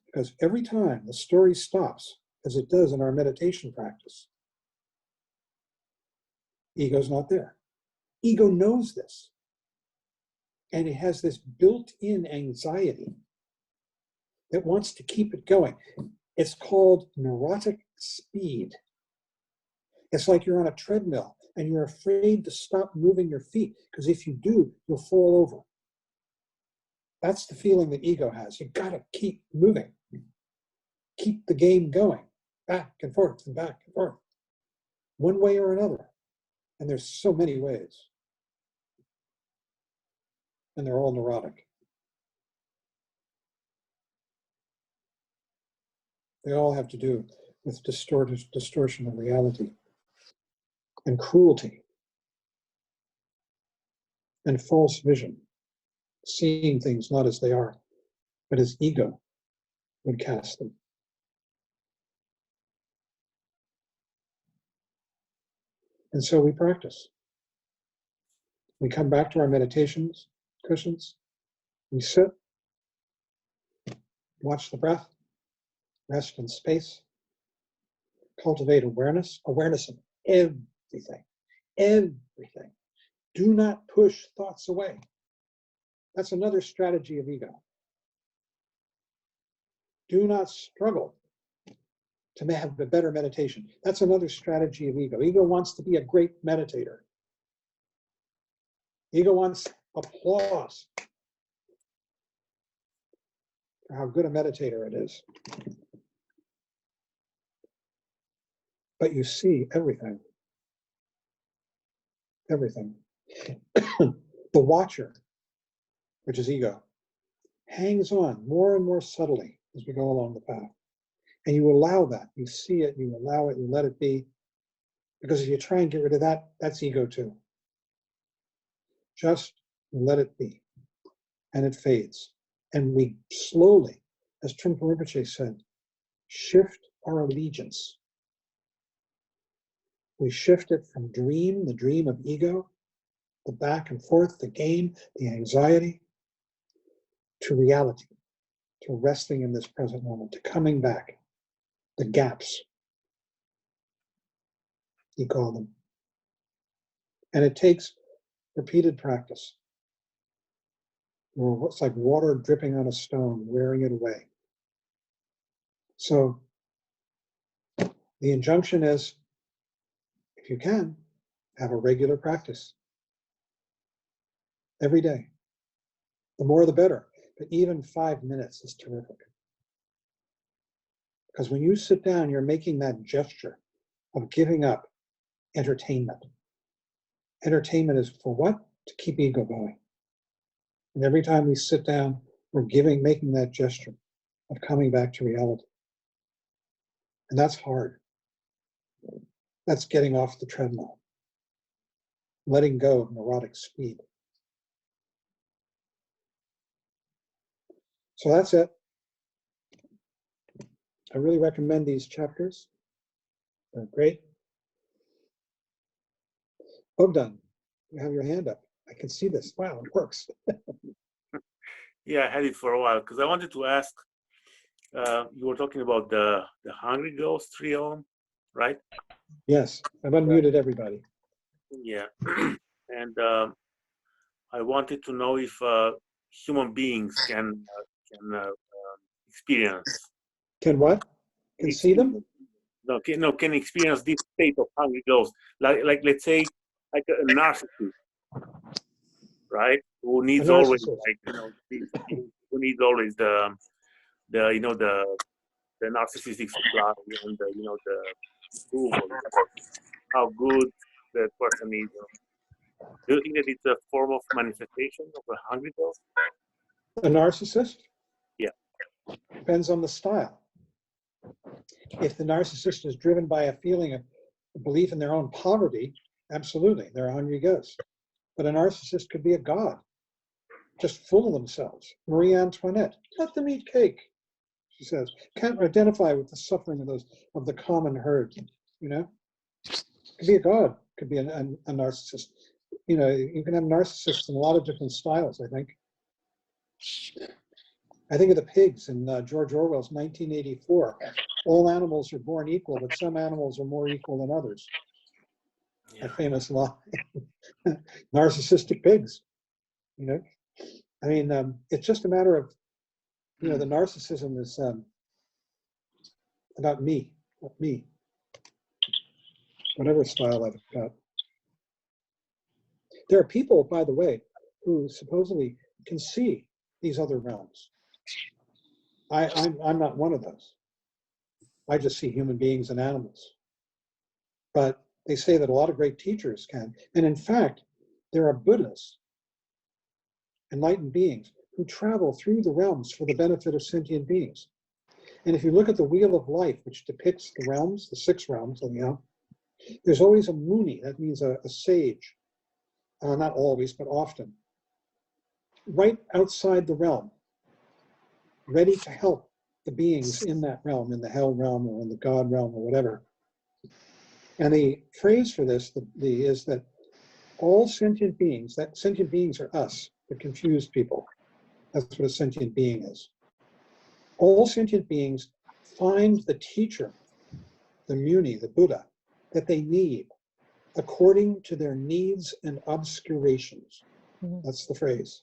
Because every time the story stops, as it does in our meditation practice, ego's not there. Ego knows this. And it has this built-in anxiety that wants to keep it going. It's called neurotic speed. It's like you're on a treadmill and you're afraid to stop moving your feet, because if you do, you'll fall over. That's the feeling that ego has. You gotta keep moving. Keep the game going, back and forth and back and forth, one way or another. And there's so many ways. And they're all neurotic. They all have to do with distortion of reality and cruelty and false vision, seeing things not as they are, but as ego would cast them. And so we practice. We come back to our meditations, cushions, we sit, watch the breath, rest in space, cultivate awareness of everything, everything. Do not push thoughts away. That's another strategy of ego. Do not struggle to have a better meditation. That's another strategy of ego. Ego wants to be a great meditator. Ego wants applause for how good a meditator it is. But you see everything. Everything. The watcher, which is ego, hangs on more and more subtly as we go along the path. And you allow that. You see it, you allow it, you let it be. Because if you try and get rid of that, that's ego too. Just let it be. And it fades. And we slowly, as Trungpa Rinpoche said, shift our allegiance. We shift it from dream, the dream of ego, the back and forth, the game, the anxiety, to reality, to resting in this present moment, to coming back, the gaps, you call them. And it takes repeated practice. It's like water dripping on a stone, wearing it away. So the injunction is, if you can, have a regular practice every day. The more the better, but even 5 minutes is terrific. Because when you sit down, you're making that gesture of giving up entertainment. Entertainment is for what? To keep ego going. And every time we sit down, we're making that gesture of coming back to reality. And that's hard. That's getting off the treadmill, letting go of neurotic speed. So that's it. I really recommend these chapters. They're great. Bogdan, you have your hand up. I can see this. Wow, it works. Yeah, I had it for a while because I wanted to ask. You were talking about the Hungry Ghost realm, right? Yes, I've unmuted everybody. Yeah, and I wanted to know if human beings can experience. Can what? Can see them? No, can experience this state of Hungry Ghost, like let's say, like a narcissist, right? Who needs always, like, who needs always the narcissistic supply and the approval, how good the person is. Do you think that it's a form of manifestation of a hungry ghost? A narcissist? Yeah. Depends on the style. If the narcissist is driven by a feeling of belief in their own poverty, absolutely, they're a hungry ghost. But a narcissist could be a god, just full of themselves. Marie Antoinette, let them eat cake, she says. Can't identify with the suffering of the common herd, Could be a god, could be a narcissist. You can have narcissists in a lot of different styles, I think. I think of the pigs in George Orwell's 1984. All animals are born equal, but some animals are more equal than others. Yeah. A famous line. Narcissistic pigs, I mean, it's just a matter of, the narcissism is about me, whatever style I've got. There are people, by the way, who supposedly can see these other realms. I'm not one of those. I just see human beings and animals. But they say that a lot of great teachers can. And in fact, there are Buddhas, enlightened beings, who travel through the realms for the benefit of sentient beings. And if you look at the Wheel of Life, which depicts the realms, the 6 realms, there's always a Muni, that means a sage, not always, but often, right outside the realm, ready to help the beings in that realm, in the hell realm or in the God realm or whatever. And the phrase for this is that all sentient beings, that sentient beings are us, the confused people. That's what a sentient being is. All sentient beings find the teacher, the Muni, the Buddha, that they need according to their needs and obscurations. That's the phrase.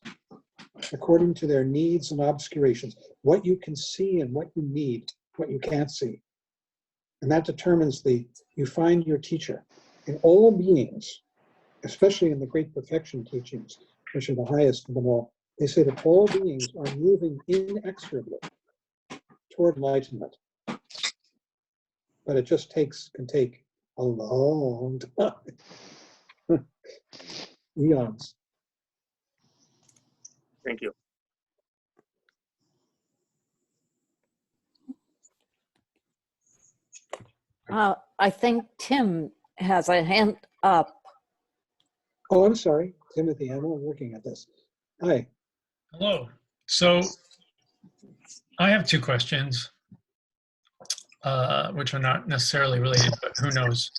According to their needs and obscurations. What you can see and what you need, what you can't see. And that determines you find your teacher. In all beings, especially in the Great Perfection teachings, which are the highest of them all, they say that all beings are moving inexorably toward enlightenment. But it just can take a long time. Eons. Thank you. I think Tim has a hand up. Oh, I'm sorry, Timothy. I'm working at this. Hi. Hello. So I have 2 questions, which are not necessarily related, but who knows.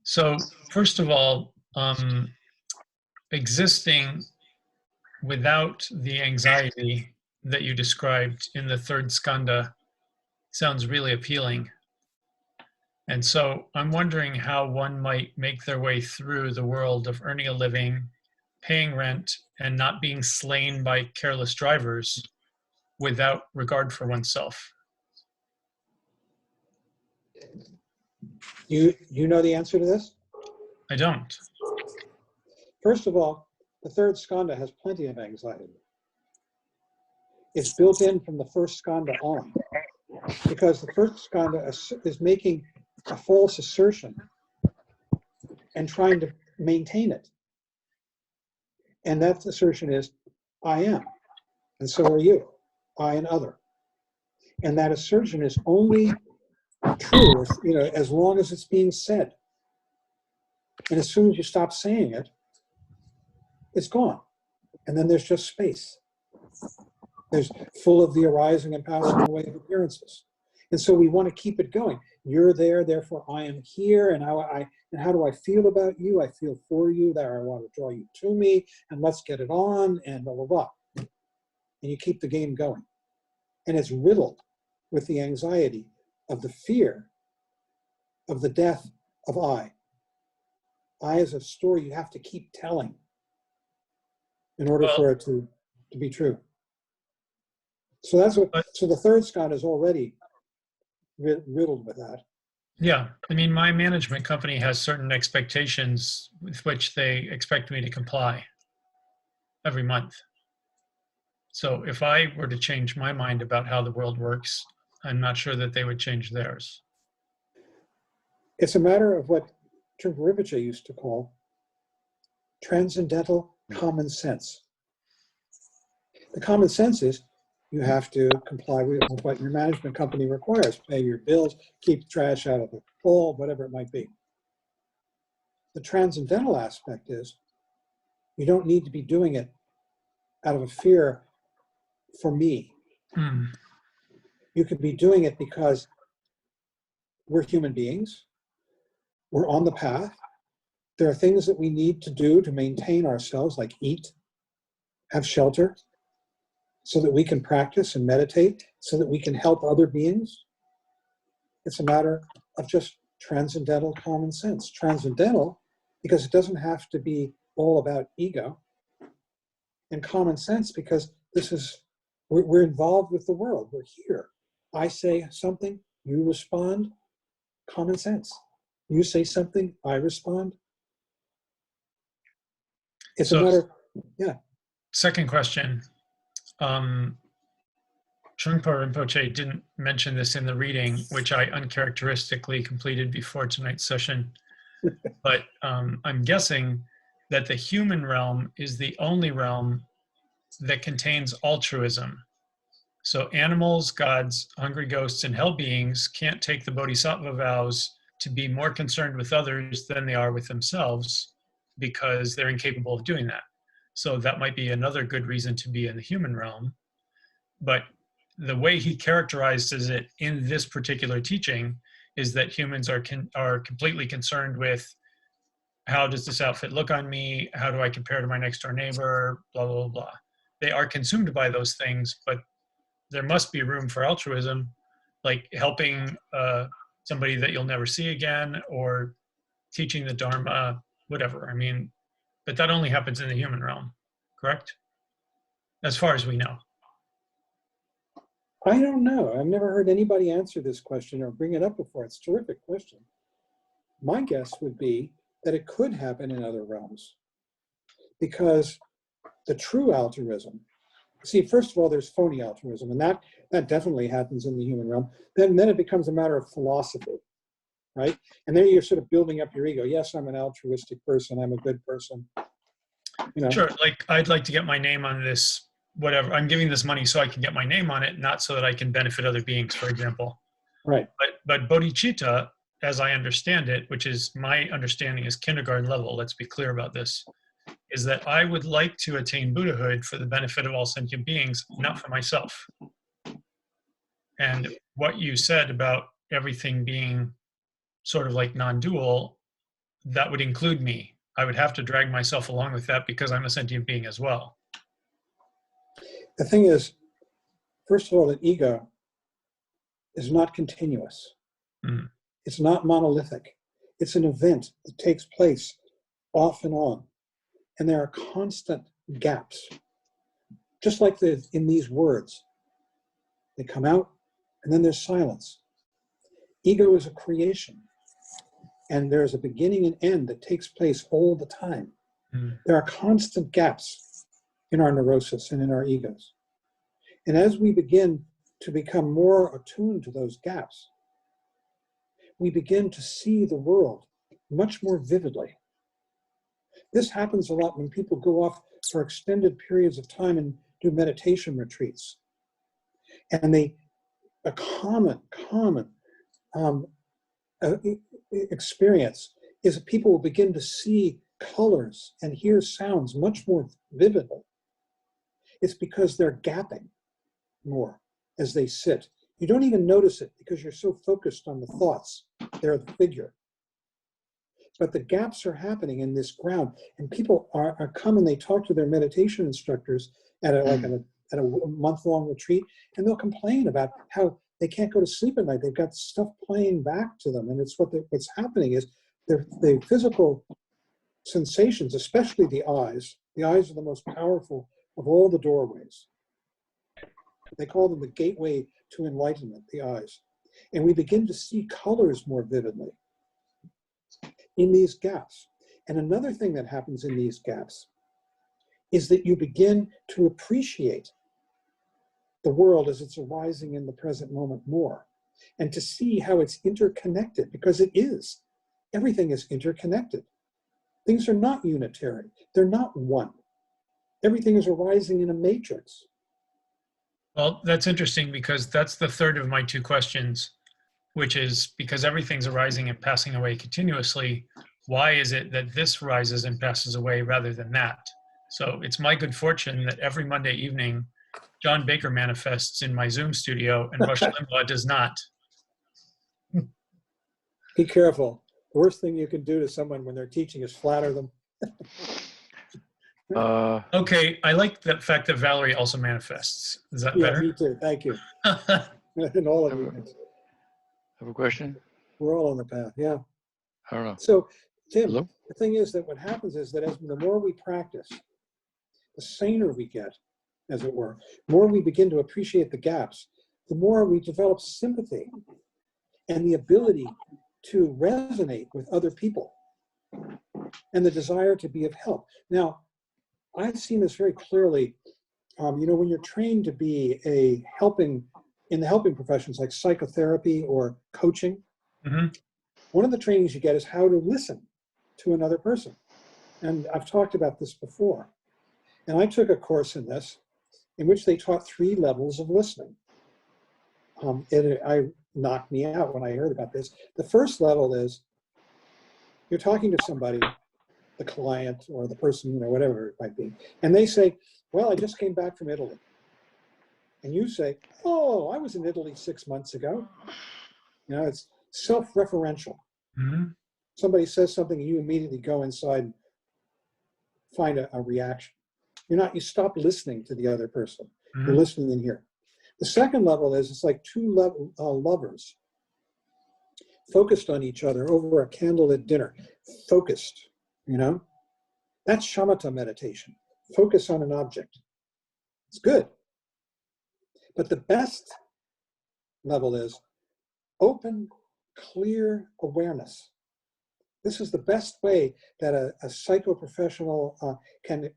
So first of all, existing without the anxiety that you described in the 3rd skandha sounds really appealing. And so I'm wondering how one might make their way through the world of earning a living, paying rent, and not being slain by careless drivers without regard for oneself. You know the answer to this? I don't. First of all, the 3rd skandha has plenty of anxiety. It's built in from the 1st skandha on, because the 1st skandha is making a false assertion and trying to maintain it. And that assertion is, I am, and so are you, I and other. And that assertion is only true, as long as it's being said. And as soon as you stop saying it, it's gone. And then there's just space. There's full of the arising and passing away of appearances. And so we want to keep it going. You're there, therefore I am here. And how do I feel about you? I feel for you, that I want to draw you to me, and let's get it on, and blah, blah, blah. And you keep the game going. And it's riddled with the anxiety of the fear of the death of I. I is a story you have to keep telling in order for it to be true. So so the 3rd skandha is already riddled with that. Yeah, I mean, my management company has certain expectations with which they expect me to comply every month. So if I were to change my mind about how the world works, I'm not sure that they would change theirs. It's a matter of what Trungpa Rinpoche used to call transcendental common sense. The common sense is you have to comply with what your management company requires, pay your bills, keep the trash out of the hole, whatever it might be. The transcendental aspect is you don't need to be doing it out of a fear for me. You could be doing it because we're human beings, we're on the path, there are things that we need to do to maintain ourselves, like eat, have shelter, so that we can practice and meditate, so that we can help other beings. It's a matter of just transcendental common sense. Transcendental because it doesn't have to be all about ego, and common sense because we're involved with the world. We're here. I say something, you respond, common sense. You say something, I respond. It's So- a matter, yeah. Second question. Trungpa Rinpoche didn't mention this in the reading, which I uncharacteristically completed before tonight's session. But I'm guessing that the human realm is the only realm that contains altruism. So animals, gods, hungry ghosts, and hell beings can't take the bodhisattva vows to be more concerned with others than they are with themselves because they're incapable of doing that. So that might be another good reason to be in the human realm. But the way he characterizes it in this particular teaching is that humans are completely concerned with, how does this outfit look on me? How do I compare to my next door neighbor? Blah, blah, blah. They are consumed by those things, but there must be room for altruism, like helping somebody that you'll never see again, or teaching the Dharma, whatever. I mean, but that only happens in the human realm, correct? As far as we know. I don't know. I've never heard anybody answer this question or bring it up before. It's a terrific question. My guess would be that it could happen in other realms, because the true altruism, see, first of all, there's phony altruism, and that definitely happens in the human realm. Then it becomes a matter of philosophy, right? And then you're sort of building up your ego. Yes, I'm an altruistic person. I'm a good person. You know. Sure, like I'd like to get my name on this, whatever. I'm giving this money so I can get my name on it, not so that I can benefit other beings, for example. Right. But bodhicitta, as I understand it, which is my understanding is kindergarten level, let's be clear about this, is that I would like to attain Buddhahood for the benefit of all sentient beings, not for myself. And what you said about everything being sort of like non-dual, that would include me. I would have to drag myself along with that because I'm a sentient being as well. The thing is, first of all, that ego is not continuous. Mm. It's not monolithic. It's an event that takes place off and on. And there are constant gaps. Just like in these words. They come out, and then there's silence. Ego is a creation. And there's a beginning and end that takes place all the time. Mm. There are constant gaps in our neurosis and in our egos. And as we begin to become more attuned to those gaps, we begin to see the world much more vividly. This happens a lot when people go off for extended periods of time and do meditation retreats. And a common experience is that people will begin to see colors and hear sounds much more vividly. It's because they're gapping more as they sit. You don't even notice it because you're so focused on the thoughts. They're the figure. But the gaps are happening in this ground, and people are come and they talk to their meditation instructors at a month-long retreat, and they'll complain about how they can't go to sleep at night. They've got stuff playing back to them, and it's what's happening is the physical sensations, especially the eyes. The eyes are the most powerful of all the doorways. They call them the gateway to enlightenment, the eyes. And we begin to see colors more vividly in these gaps. And another thing that happens in these gaps is that you begin to appreciate the world as it's arising in the present moment more, and to see how it's interconnected, because it is. Everything is interconnected. Things are not unitary. They're not one. Everything is arising in a matrix. Well, that's interesting because that's the third of my two questions, which is because everything's arising and passing away continuously, why is it that this rises and passes away rather than that? So it's my good fortune that every Monday evening, John Baker manifests in my Zoom studio and Rush Limbaugh does not. Be careful. The worst thing you can do to someone when they're teaching is flatter them. Okay, I like the fact that Valerie also manifests. Is that Yeah, better? me too. Thank you. And all of you. Have a question? We're all on the path. Yeah. I don't know. So, Tim, Hello? the thing is that what happens is that the more we practice, the saner we get, as it were, the more we begin to appreciate the gaps, the more we develop sympathy and the ability to resonate with other people and the desire to be of help. Now, I've seen this very clearly. You know, when you're trained to be in the helping professions like psychotherapy or coaching, one of the trainings you get is how to listen to another person. And I've talked about this before. And I took a course in this in which they taught 3 levels of listening. I knocked me out when I heard about this. The first level is you're talking to somebody, the client or the person, you know, whatever it might be, and they say, well, I just came back from Italy. And you say, oh, I was in Italy 6 months ago. You know, it's self-referential. Somebody says something and you immediately go inside and find a reaction. You stop listening to the other person. You're listening in here. The second level is, it's like 2 lovers focused on each other over a candlelit dinner. Focused, you know? That's shamatha meditation. Focus on an object. It's good. But the best level is open, clear awareness. This is the best way that a psychoprofessional can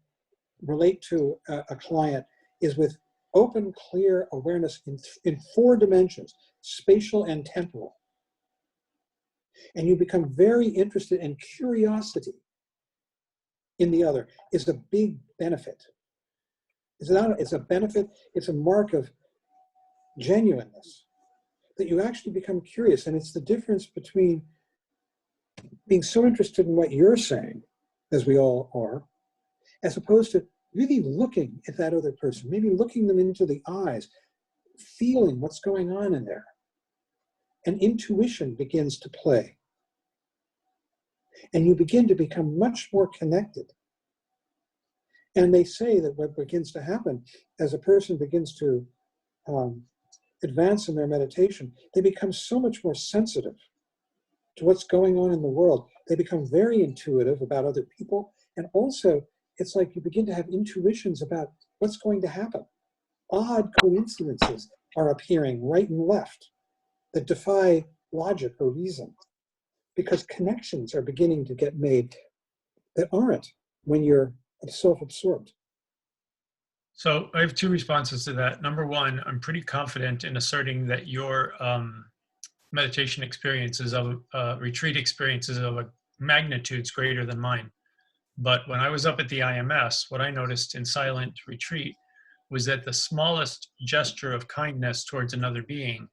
relate to a client, is with open, clear awareness in 4 dimensions, spatial and temporal. And you become very interested, and curiosity in the other is a big benefit. It's a benefit, it's a mark of genuineness, that you actually become curious. And it's the difference between being so interested in what you're saying, as we all are, as opposed to really looking at that other person, maybe looking them into the eyes, feeling what's going on in there. And intuition begins to play. And you begin to become much more connected. And they say that what begins to happen as a person begins to advance in their meditation, they become so much more sensitive to what's going on in the world. They become very intuitive about other people. And also, it's like you begin to have intuitions about what's going to happen. Odd coincidences are appearing right and left that defy logic or reason, because connections are beginning to get made that aren't when you're self-absorbed. So I have 2 responses to that. Number one, I'm pretty confident in asserting that your meditation experiences of retreat experiences of a magnitudes greater than mine. But when I was up at the IMS, what I noticed in silent retreat was that the smallest gesture of kindness towards another being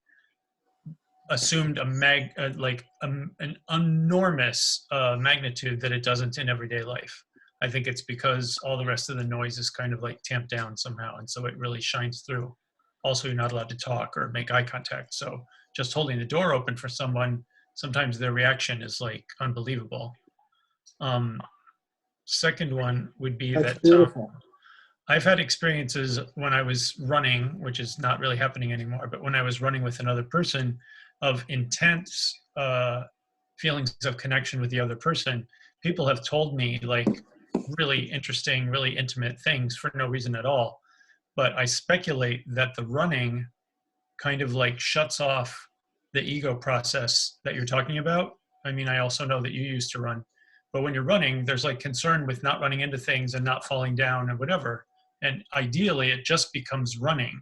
assumed an enormous magnitude that it doesn't in everyday life. I think it's because all the rest of the noise is kind of like tamped down somehow, and so it really shines through. Also, you're not allowed to talk or make eye contact, so just holding the door open for someone, sometimes their reaction is like unbelievable. Second one would be That's that beautiful. I've had experiences when I was running, which is not really happening anymore, but when I was running with another person, of intense feelings of connection with the other person. People have told me like really interesting, really intimate things for no reason at all. But I speculate that the running kind of like shuts off the ego process that you're talking about. I mean, I also know that you used to run, but when you're running, there's like concern with not running into things and not falling down and whatever. And ideally it just becomes running.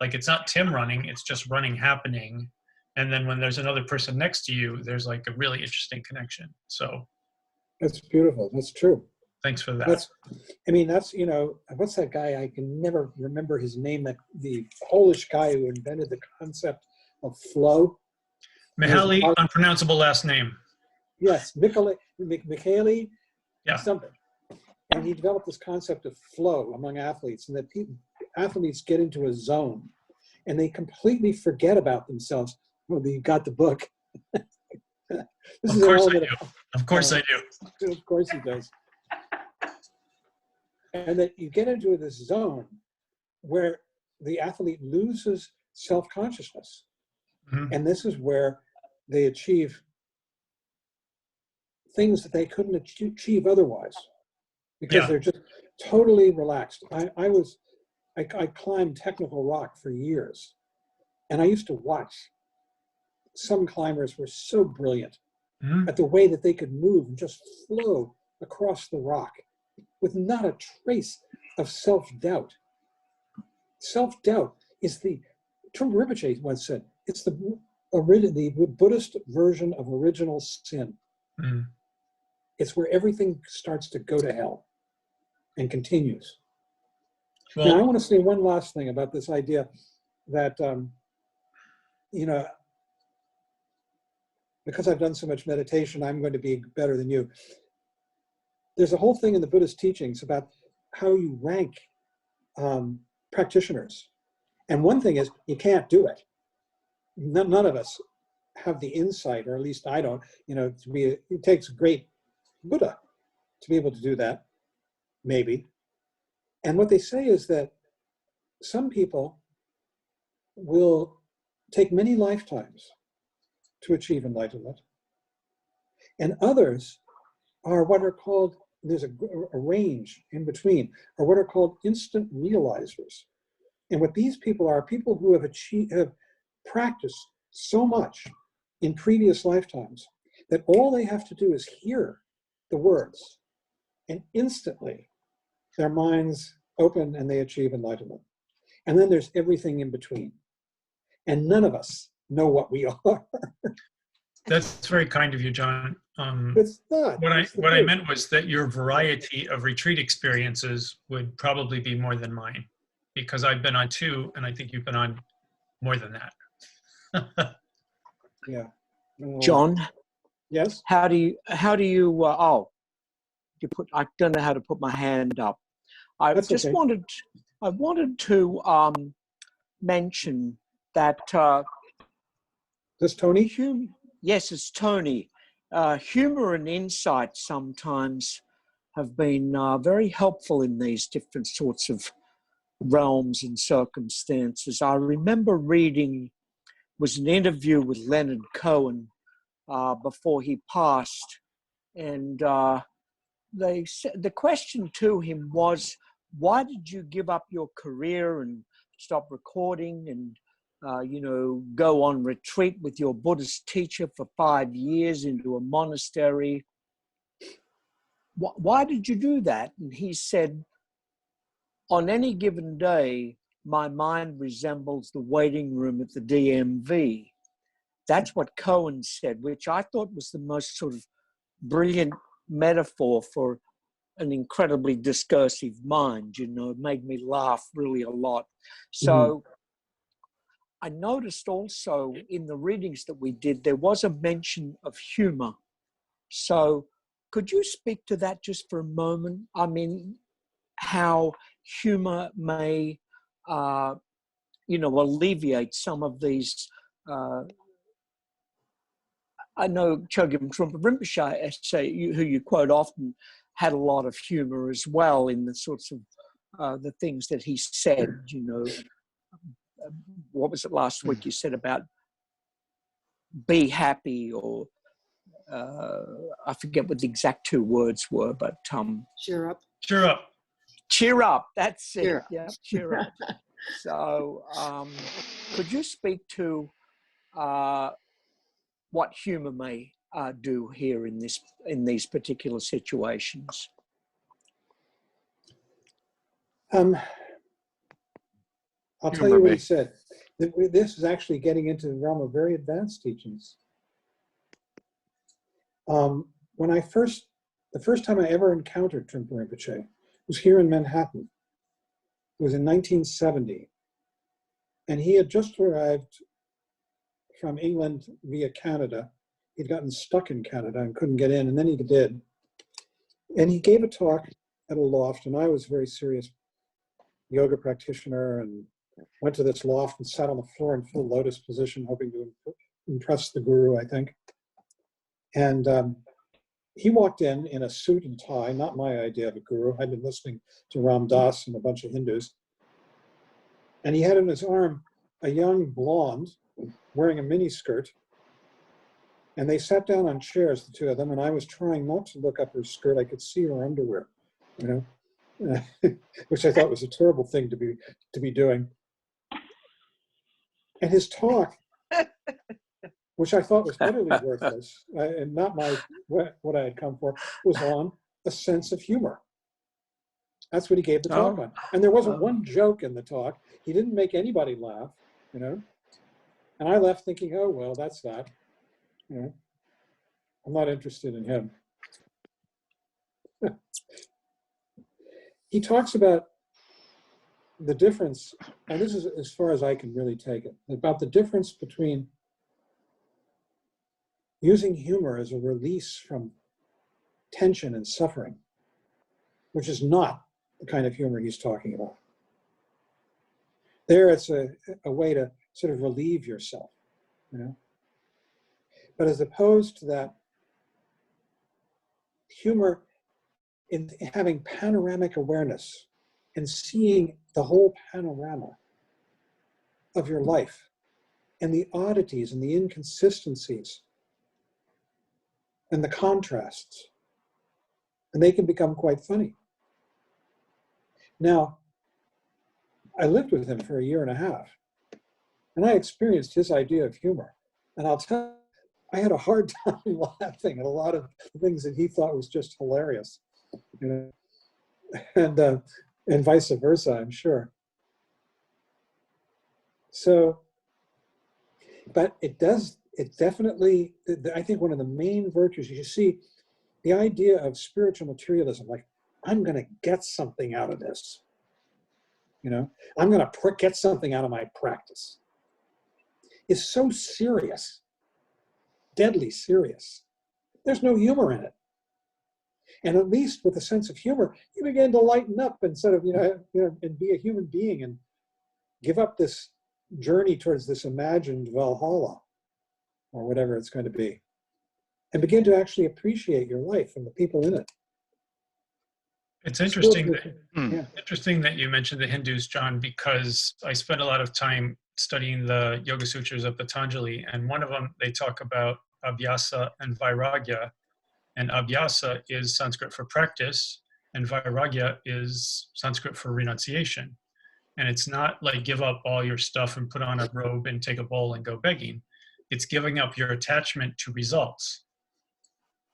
Like it's not Tim running, it's just running happening. And then when there's another person next to you, there's like a really interesting connection. So That's beautiful. That's true. Thanks for that. That's, you know, what's that guy? I can never remember his name. The Polish guy who invented the concept of flow. Mihaly, unpronounceable last name. Yes, Mihaly, yeah. Something. And he developed this concept of flow among athletes, and that athletes get into a zone and they completely forget about themselves. Well, you got the book. Of course I do. Of course I do. Of course he does. And that you get into this zone where the athlete loses self-consciousness. Mm-hmm. And this is where they achieve things that they couldn't achieve otherwise, because they're just totally relaxed. I climbed technical rock for years, and I used to watch. Some climbers were so brilliant at the way that they could move and just flow across the rock with not a trace of self-doubt. Self-doubt is the, Trungpa Rinpoche once said, it's the Buddhist version of original sin. Mm. It's where everything starts to go to hell and continues. Well, Now, I want to say one last thing about this idea that, you know, because I've done so much meditation, I'm going to be better than you. There's a whole thing in the Buddhist teachings about how you rank practitioners. And one thing is, you can't do it. None of us have the insight, or at least I don't, you know, it takes a great Buddha to be able to do that, maybe. And what they say is that some people will take many lifetimes to achieve enlightenment. And others are what are called, there's a range in between, are what are called instant realizers. And what these people are people who have practiced so much in previous lifetimes that all they have to do is hear the words, and instantly their minds open and they achieve enlightenment. And then there's everything in between. And none of us know what we are. that's very kind of you, John. It's not. What It's the I truth. meant was that your variety of retreat experiences would probably be more than mine, because I've been on 2, and I think you've been on more than that. Yeah. John, Yes? how do you I don't know how to put my hand up. I That's just okay. wanted to mention that This Tony? yes, it's Tony. Humor and insight sometimes have been very helpful in these different sorts of realms and circumstances. I remember reading, was an interview with Leonard Cohen before he passed, and they said, the question to him was, why did you give up your career and stop recording and go on retreat with your Buddhist teacher for 5 years into a monastery? Why did you do that? And he said, on any given day, my mind resembles the waiting room at the DMV. That's what Cohen said, which I thought was the most sort of brilliant metaphor for an incredibly discursive mind. You know, it made me laugh really a lot. So I noticed also in the readings that we did, there was a mention of humor. So could you speak to that just for a moment? I mean, how humor may, alleviate some of these. I know Chogyam Trungpa Rinpoche, who you quote often, had a lot of humor as well in the sorts of the things that he said. You know, what was it last week you said about be happy, or I forget what the exact 2 words were, but Cheer up. Cheer up. cheer up. That's it. Cheer up. Yeah, cheer up. So, could you speak to what humor may do here in these particular situations? I'll tell Humor you what me. he said. This is actually getting into the realm of very advanced teachings. When the first time I ever encountered Trungpa Rinpoche was here in Manhattan. It was in 1970. And he had just arrived from England via Canada. He'd gotten stuck in Canada and couldn't get in, and then he did. And he gave a talk at a loft, and I was a very serious yoga practitioner and went to this loft and sat on the floor in full lotus position, hoping to impress the guru, I think. And he walked in a suit and tie, not my idea of a guru. I'd been listening to Ram Dass and a bunch of Hindus. And he had in his arm a young blonde wearing a mini skirt. And they sat down on chairs, the 2 of them, and I was trying not to look up her skirt. I could see her underwear, you know, which I thought was a terrible thing to be doing. And his talk, which I thought was utterly worthless and not what I had come for, was on a sense of humor. That's what he gave the talk Oh. on. And there wasn't Oh. one joke in the talk. He didn't make anybody laugh, you know. And I left thinking, oh, well, that's that. You know, I'm not interested in him. He talks about the difference, and this is as far as I can really take it, about the difference between using humor as a release from tension and suffering, which is not the kind of humor he's talking about. There, it's a way to sort of relieve yourself, you know. But as opposed to that, humor in having panoramic awareness and seeing the whole panorama of your life and the oddities and the inconsistencies and the contrasts, and they can become quite funny. Now, I lived with him for a year and a half, and I experienced his idea of humor. And I'll tell you, I had a hard time laughing at a lot of things that he thought was just hilarious, you know, and vice versa, I'm sure. So, but it definitely, I think one of the main virtues, you see, the idea of spiritual materialism, like, I'm going to get something out of this. You know, I'm going to get something out of my practice, is so serious, deadly serious. There's no humor in it. And at least with a sense of humor, you begin to lighten up instead of, you know, and be a human being and give up this journey towards this imagined Valhalla or whatever it's going to be, and begin to actually appreciate your life and the people in it. It's interesting Yeah. interesting that you mentioned the Hindus, John, because I spent a lot of time studying the Yoga Sutras of Patanjali, and one of them, they talk about abhyasa and vairagya. And abhyasa is Sanskrit for practice, and vairagya is Sanskrit for renunciation. And it's not like give up all your stuff and put on a robe and take a bowl and go begging. It's giving up your attachment to results,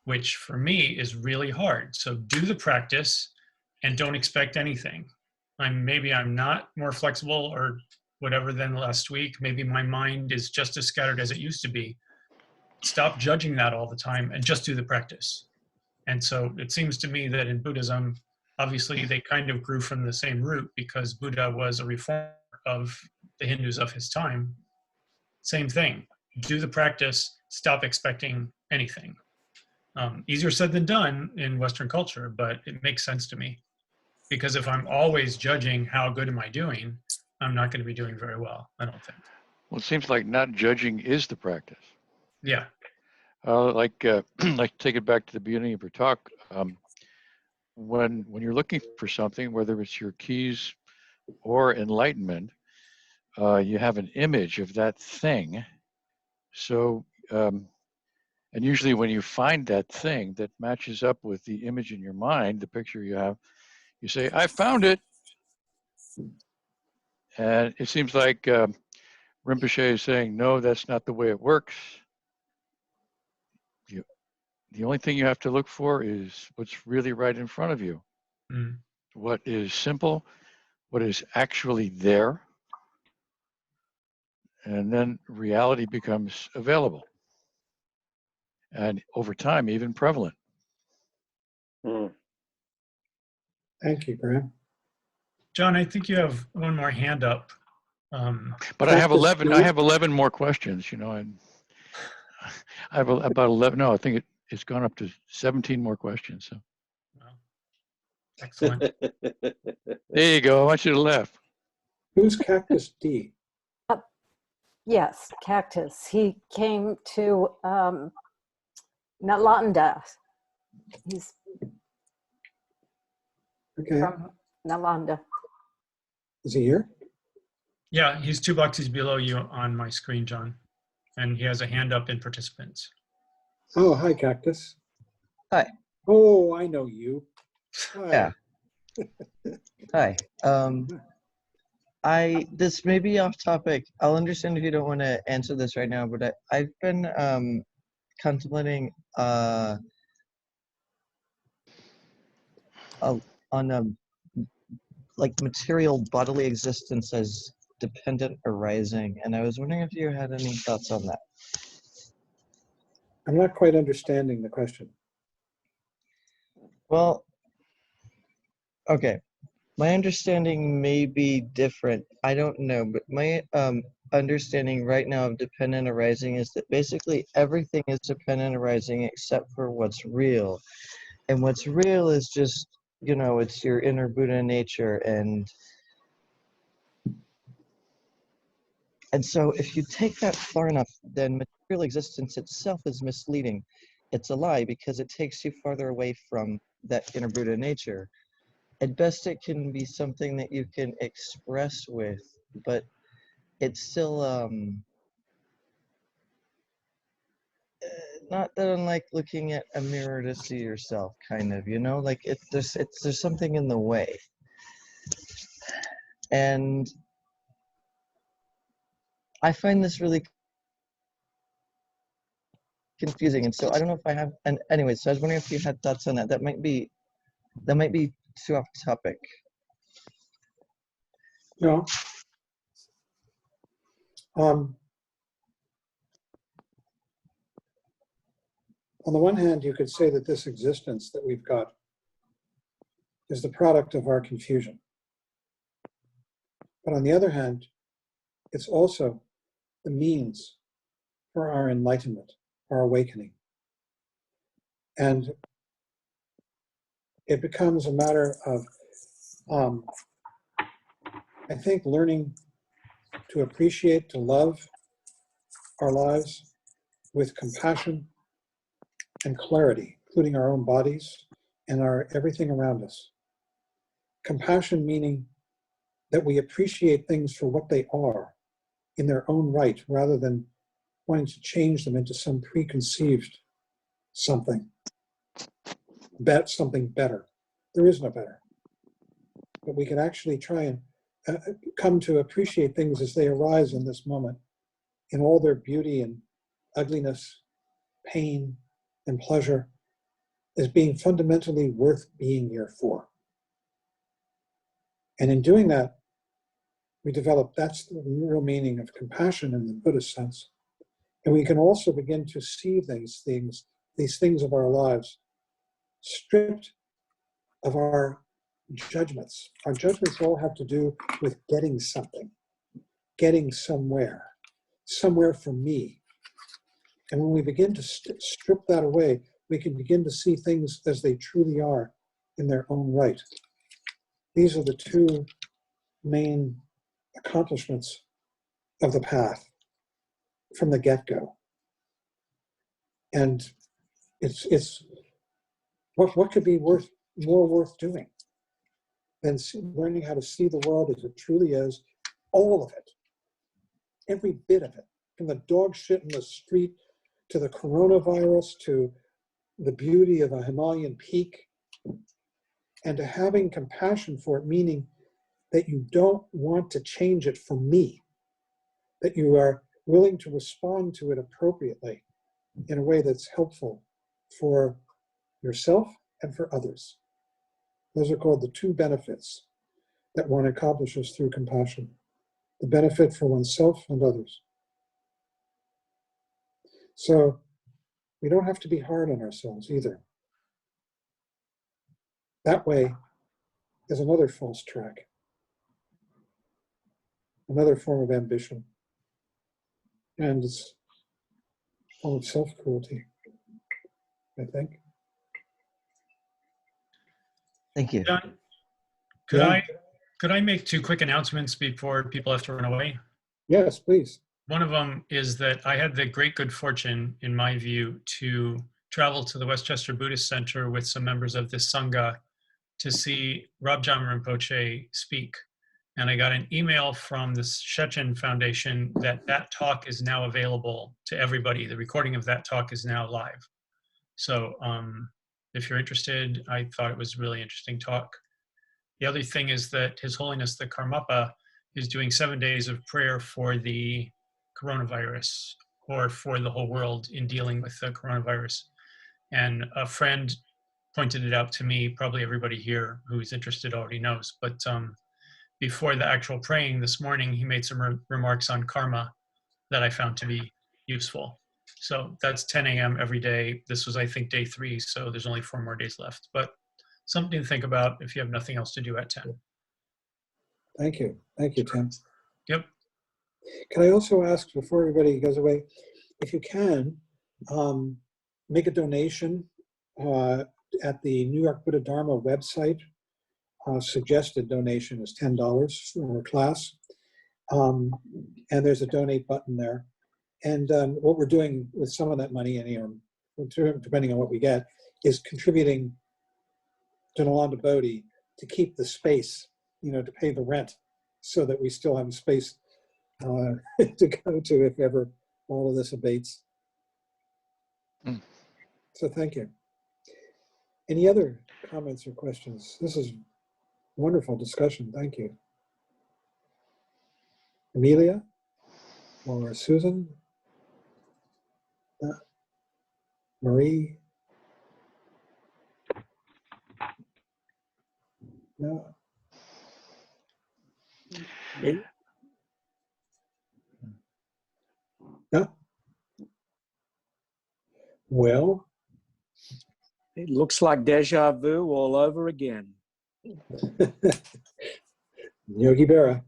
which for me is really hard. So do the practice and don't expect anything. Maybe I'm not more flexible or whatever than last week. Maybe my mind is just as scattered as it used to be. Stop judging that all the time and just do the practice. And so it seems to me that in Buddhism, obviously they kind of grew from the same root because Buddha was a reformer of the Hindus of his time. Same thing, do the practice, stop expecting anything. Easier said than done in Western culture, but it makes sense to me. Because if I'm always judging how good am I doing, I'm not going to be doing very well, I don't think. Well, it seems like not judging is the practice. Yeah. Like take it back to the beginning of your talk. When you're looking for something, whether it's your keys or enlightenment, you have an image of that thing. So, and usually when you find that thing that matches up with the image in your mind, the picture you have, you say, I found it. And it seems like Rinpoche is saying, no, that's not the way it works. The only thing you have to look for is what's really right in front of you. Mm. What is simple, what is actually there. And then reality becomes available. And over time, even prevalent. Thank you, Graham. John, I think you have one more hand up. But I have 11 more questions, you know, and I have about 11. No, I think it's gone up to 17 more questions. So Well, excellent. there you go. I want you to laugh. Who's Cactus D? Yes, Cactus. He came to Nalanda. He's Okay. from Nalanda. Is he here? Yeah, he's 2 boxes below you on my screen, John. And he has a hand up in participants. Oh, hi, Cactus. Hi. Oh, I know you. Hi. Yeah. Hi. This may be off topic. I'll understand if you don't want to answer this right now, but I've been contemplating on like material bodily existence as dependent arising, and I was wondering if you had any thoughts on that. I'm not quite understanding the question. Well, okay. My understanding may be different. I don't know, but my understanding right now of dependent arising is that basically everything is dependent arising except for what's real. And what's real is just, you know, it's your inner Buddha nature. And so if you take that far enough, then material existence itself is misleading. It's a lie because it takes you farther away from that inner Buddha nature. At best, it can be something that you can express with, but it's still not that unlike looking at a mirror to see yourself, kind of, you know, like there's something in the way. And I find this really confusing, and so I don't know if I have. And anyway, so I was wondering if you had thoughts on that. That might be too off topic. No. On the one hand, you could say that this existence that we've got is the product of our confusion. But on the other hand, it's also the means for our enlightenment, our awakening. And it becomes a matter of, I think, learning to appreciate, to love our lives with compassion and clarity, including our own bodies and our everything around us. Compassion meaning that we appreciate things for what they are in their own right, rather than wanting to change them into some preconceived something better. There is no better. But we can actually try and come to appreciate things as they arise in this moment, in all their beauty and ugliness, pain and pleasure, as being fundamentally worth being here for. And in doing that, we develop, that's the real meaning of compassion in the Buddhist sense. And we can also begin to see these things of our lives stripped of our judgments. Our judgments all have to do with getting something, getting somewhere for me. And when we begin to strip that away, we can begin to see things as they truly are in their own right. These are the two main accomplishments of the path from the get-go. And it's what could be more worth doing than learning how to see the world as it truly is, all of it, every bit of it, from the dog shit in the street to the coronavirus to the beauty of a Himalayan peak, and to having compassion for it, meaning that you don't want to change it for me, that you are willing to respond to it appropriately in a way that's helpful for yourself and for others. Those are called the two benefits that one accomplishes through compassion: the benefit for oneself and others. So we don't have to be hard on ourselves either. That way is another false track, another form of ambition, and it's a form of self-cruelty, I think. Thank you. John, could I make two quick announcements before people have to run away? Yes, please. One of them is that I had the great good fortune, in my view, to travel to the Westchester Buddhist Center with some members of this Sangha to see Rabjam Rinpoche speak. And I got an email from the Shechen Foundation that talk is now available to everybody. The recording of that talk is now live. So if you're interested, I thought it was a really interesting talk. The other thing is that His Holiness the Karmapa is doing 7 days of prayer for the coronavirus, or for the whole world in dealing with the coronavirus. And a friend pointed it out to me, probably everybody here who is interested already knows, but before the actual praying this morning, he made some remarks on karma that I found to be useful. So that's 10 a.m. every day. This was, I think, day 3, so there's only 4 more days left. But something to think about if you have nothing else to do at 10. Thank you. Thank you, Tim. Yep. Can I also ask, before everybody goes away, if you can, make a donation at the New York Buddha Dharma website. Suggested donation is $10 for a class. And there's a donate button there. And what we're doing with some of that money, and depending on what we get, is contributing to Nalanda Bodhi to keep the space, to pay the rent, so that we still have a space to go to if ever all of this abates. So thank you. Any other comments or questions? This is wonderful discussion. Thank you. Amelia or Susan? Marie? No. No? Well, It looks like deja vu all over again. Yogi Berra.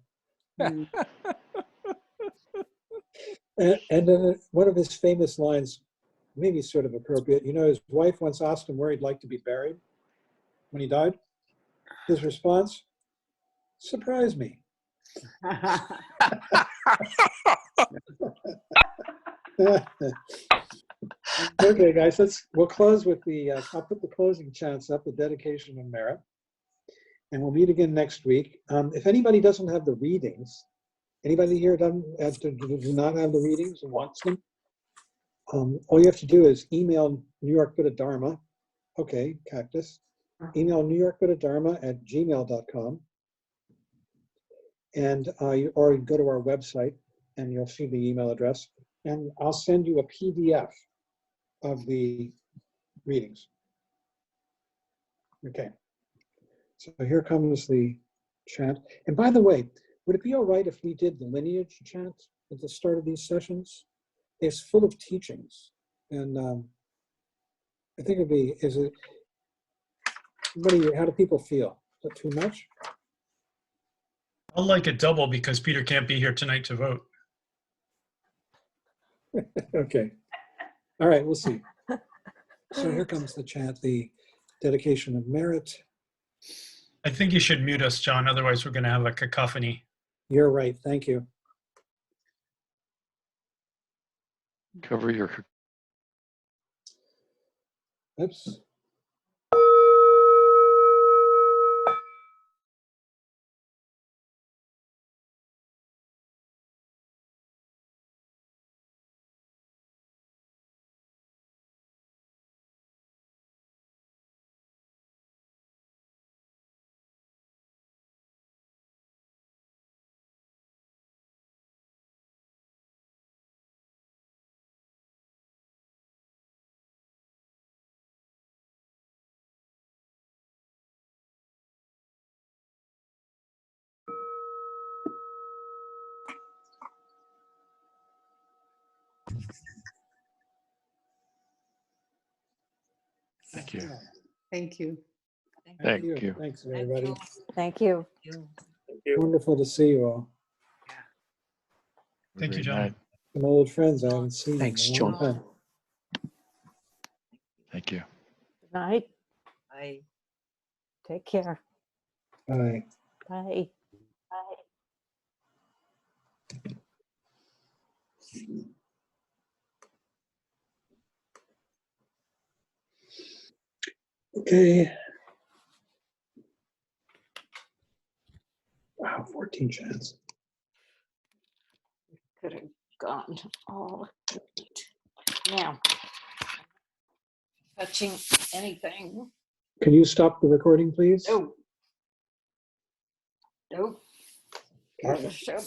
And one of his famous lines, maybe sort of appropriate, his wife once asked him where he'd like to be buried when he died. His response, surprise me. Okay, guys, we'll close with I'll put the closing chants up, the dedication of merit, and we'll meet again next week. If anybody doesn't have the readings, anybody here do not have the readings and wants them, all you have to do is email New York Buddha Dharma, okay, Cactus, email New York Buddha Dharma at gmail.com, and or go to our website and you'll see the email address, and I'll send you a PDF of the readings. Okay, so here comes the chant. And by the way, would it be all right if we did the lineage chant at the start of these sessions? It's full of teachings, and I think it'd be, how do people feel? Is that too much? I'll like it double because Peter can't be here tonight to vote. Okay. All right, we'll see. So here comes the chant, the dedication of merit. I think you should mute us, John. Otherwise, we're going to have a cacophony. You're right. Thank you. Cover your. Oops. Thank you. Thank you. Thank you. Thanks, everybody. Thank you. Thank you. Wonderful to see you all. Thank you, Great John. night. Some old friends I haven't seen Thanks, in a long John. time. Thank you. Good night. Bye. Take care. Bye. Bye. Okay. Wow, 14 chants. Could have gone all now. Touching anything. Can you stop the recording, please? No. Nope. Okay. Show.